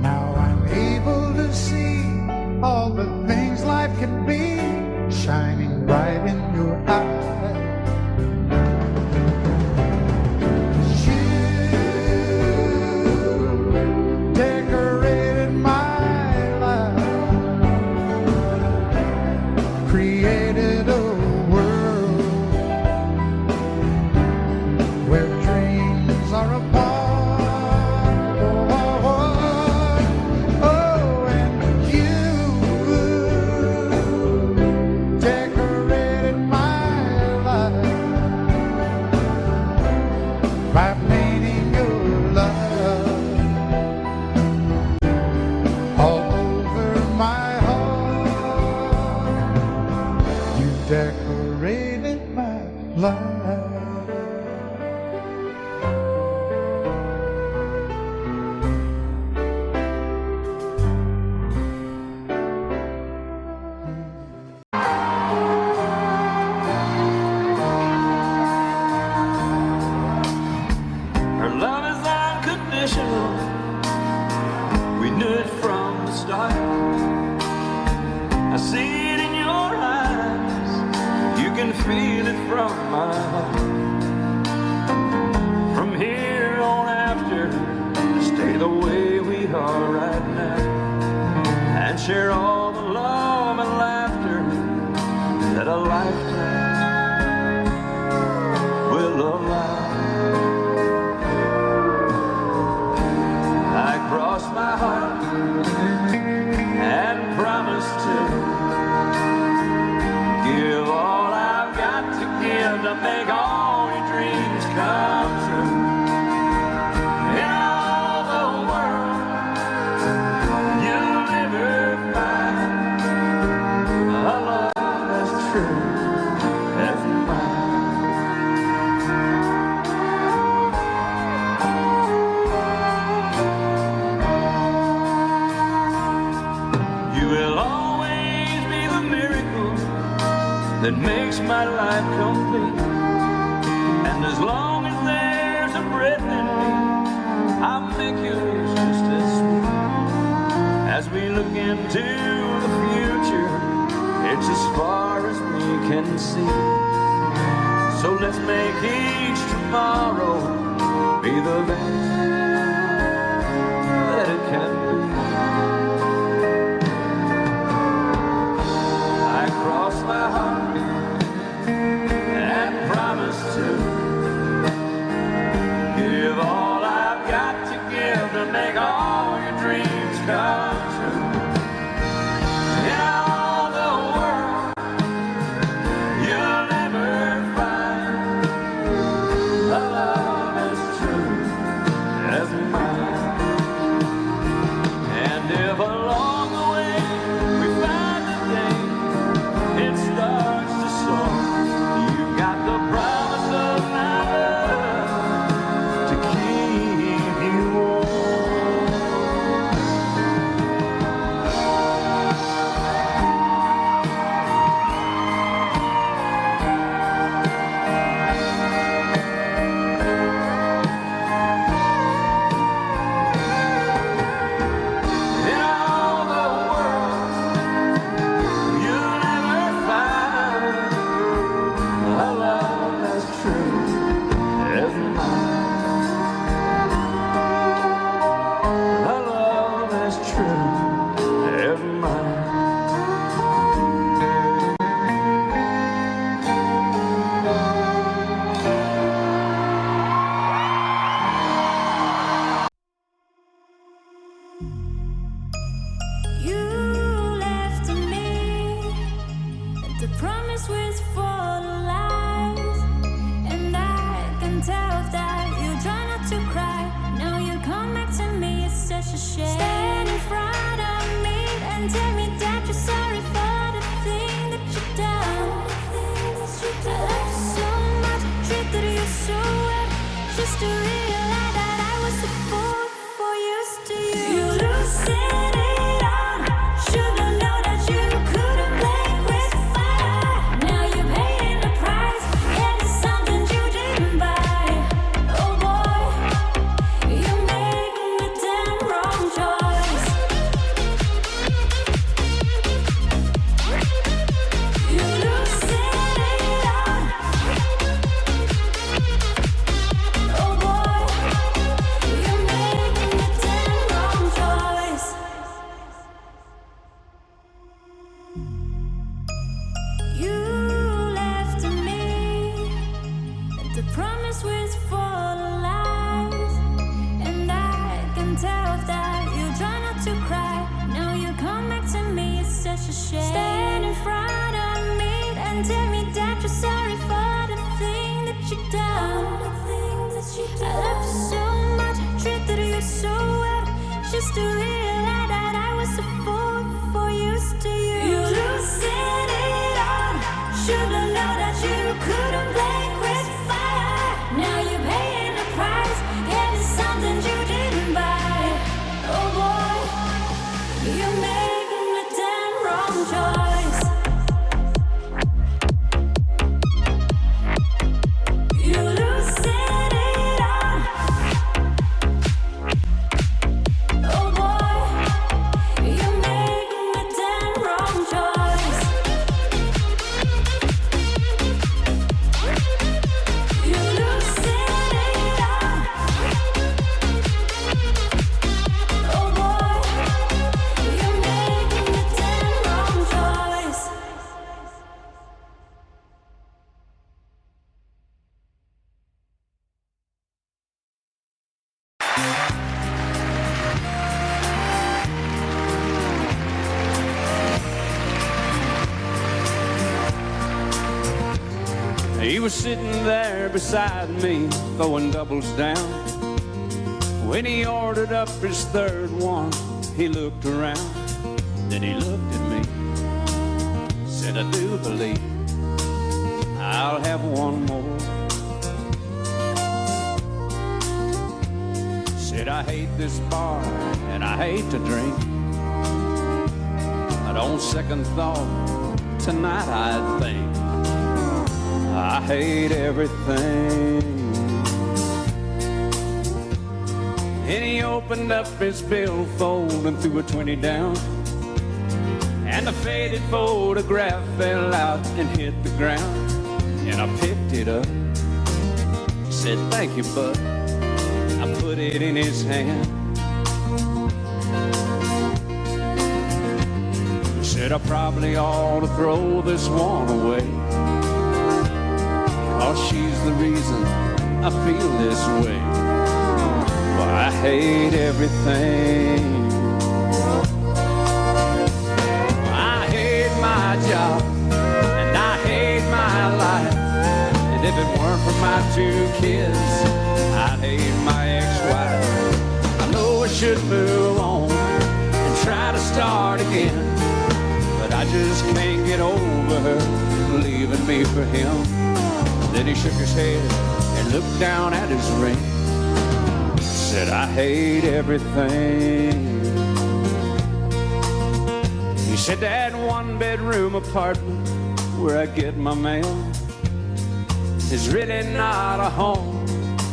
Now I'm able to see all the things life can be, shining bright in your eyes. Created a world where dreams are apart. Oh, and you decorated my life by painting your love all over my decorated my life. Her love is unconditional. We knew it from the start. I see it in your eyes. You can feel it from my heart. From here on after, stay the way we are right now, and share all the love and laughter that a lifetime will allow. I cross my heart and promise to give all I've got to give to make all your dreams come true. In all the world, you'll never find a love as true as mine. You will always be the miracle that makes my life complete. And as long as there's a breath in me, I'll make yours just as sweet. As we look into the future, it's as far as we can see. So let's make each tomorrow be the best that it can be. I cross my heart and promise to give all I've got to give to make all your dreams come true. In all the world, you'll never find a love as true as mine. And if along the way we find a day it starts to storm, you've got the promise of my love to keep you warm. In all the world, you'll never find a love as true as mine. A love as true as mine. You left me, and the promise was full of lies. And I can tell that you try not to cry. Now you come back to me, it's such a shame. Stand in front of me and tell me that you're sorry for the thing that you've done. I love you so much, treated you so well, just to realize that I was a fool for used to you. You lose it on, should've known that you couldn't play with fire. Now you're paying the price, and it's something you didn't buy. Oh boy, you're making the damn wrong choice. You lose it on. Oh boy, you're making the damn wrong choice. You left me, and the promise was full of lies. And I can tell that you try not to cry. Now you come back to me, it's such a shame. Stand in front of me and tell me that you're sorry for the thing that you've done. I love you so much, treated you so well, just to realize that I was a fool for used to you. You losing it on, should've known that you couldn't play with fire. Now you're paying the price, getting something you didn't buy. Oh boy, you're making the damn wrong choice. You losing it on. Oh boy, you're making the damn wrong choice. You losing it on. Oh boy, you're making the damn wrong choice. He was sitting there beside me, throwing doubles down. When he ordered up his third one, he looked around. Then he looked at me, said, I do believe I'll have one more. Said, I hate this bar and I hate to drink, but on second thought, tonight I think I hate everything. And he opened up his billfold and threw a 20 down, and the faded photograph fell out and hit the ground. And I picked it up, said, thank you, bud. I put it in his hand. Said, I probably ought to throw this one away, 'cause she's the reason I feel this way. I hate everything. I hate my job, and I hate my life. And if it weren't for my 2 kids, I'd hate my ex-wife. I know I should move on and try to start again, but I just can't get over her leaving me for him. Then he shook his head and looked down at his ring. Said, I hate everything. He said, that 1-bedroom apartment where I get my mail is really not a home.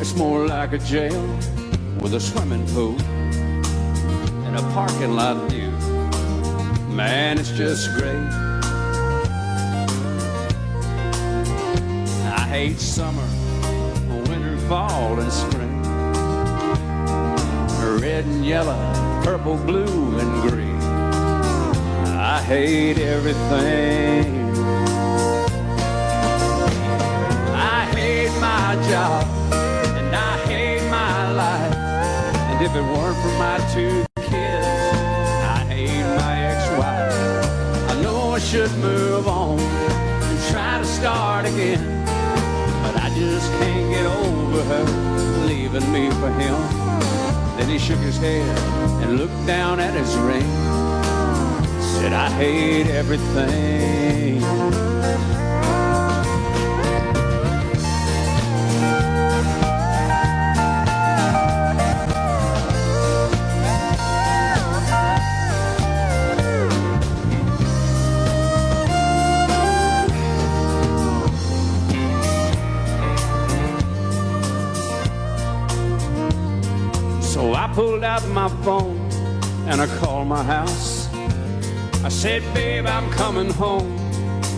It's more like a jail with a swimming pool and a parking lot view. Man, it's just great. I hate summer, winter, fall, and spring. Red and yellow, purple, blue, and green. I hate everything. I hate my job, and I hate my life. And if it weren't for my 2 kids, I hate my ex-wife. I know I should move on and try to start again, but I just can't get over her leaving me for him. Then he shook his head and looked down at his ring. Said, I hate everything. So I pulled out my phone and I called my house. I said, babe, I'm coming home.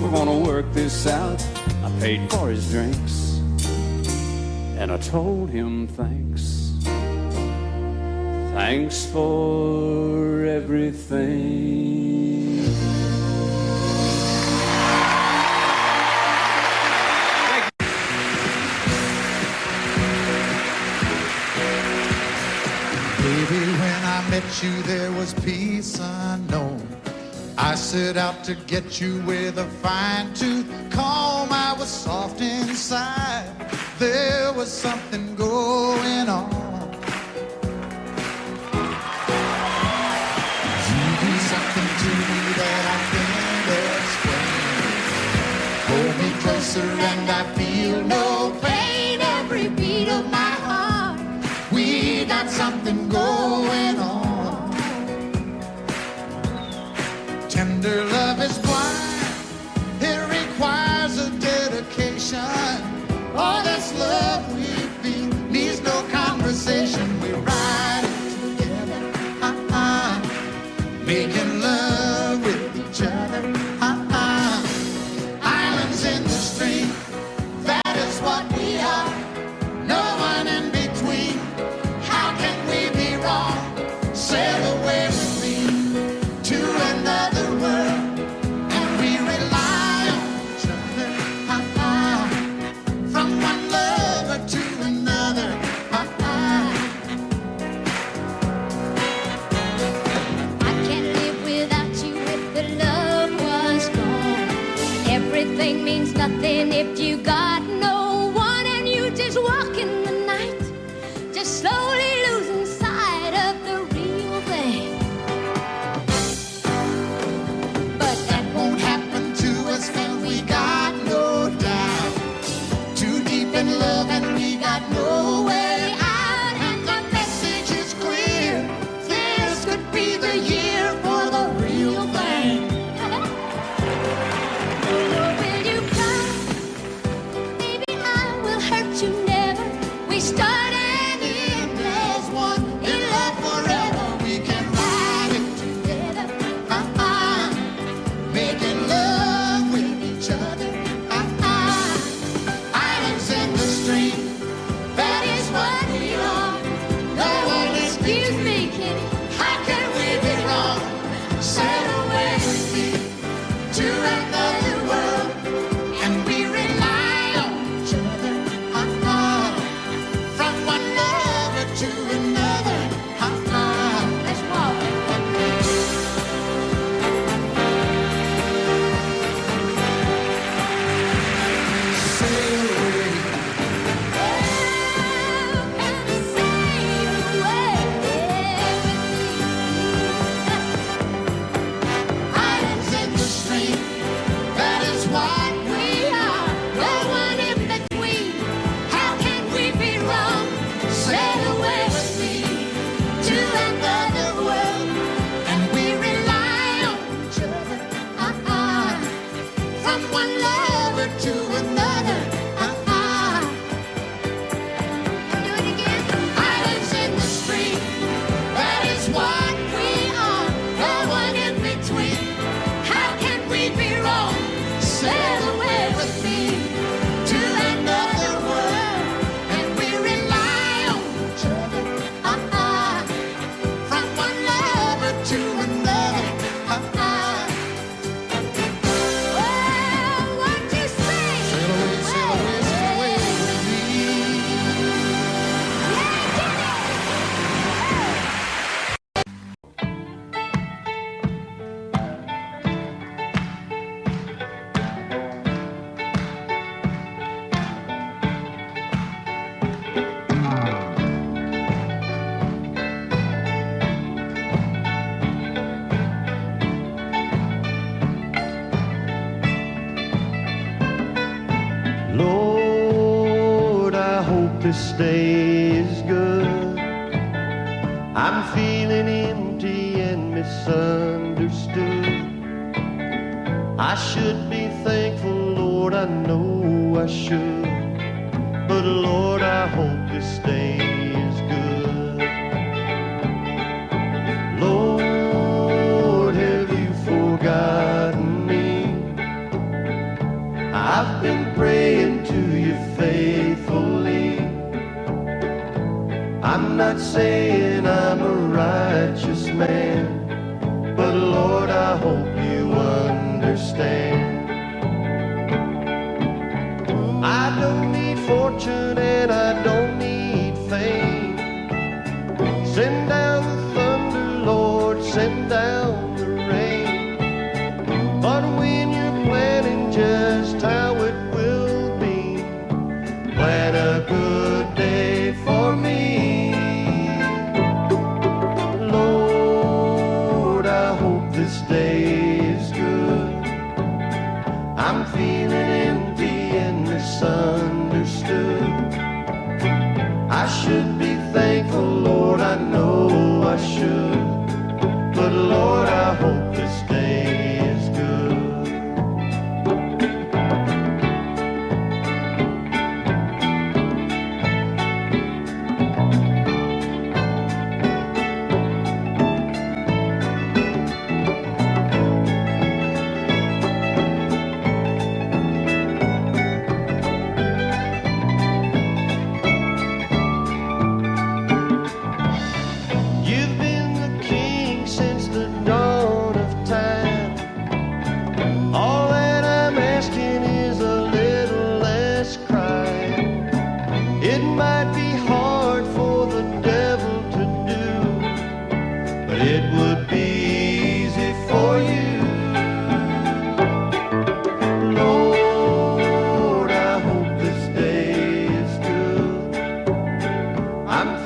We're gonna work this out. I paid for his drinks and I told him thanks. Thanks for everything. Baby, when I met you, there was peace unknown. I set out to get you with a fine-tooth comb. I was soft inside. There was something going on. You do something to me that I can't explain. Hold me closer and I feel no pain. Every beat of my heart, we got something going on. Tender love is blind, it requires a dedication. All this love we've been day is good. I'm feeling empty and misunderstood. I should be thankful, Lord, I know I should. But Lord, I hope this day is good. Lord, have you forgotten me? I've been praying to you faithfully. I'm not saying I'm a righteous man, but Lord, I hope you understand. I don't need fortune and I don't need fame. Send down the thunder, Lord, send down the rain. But when you're planning just how it will be, plan a good day for me. Lord, I hope this day is good. I'm feeling empty and misunderstood. I should be thankful, Lord, I know I should. But Lord, I hope this day is good. You've been the king since the dawn of time. All that I'm asking is a little less crime. It might be hard for the devil to do, but it would be easy for you. Lord, I hope this day is good. I'm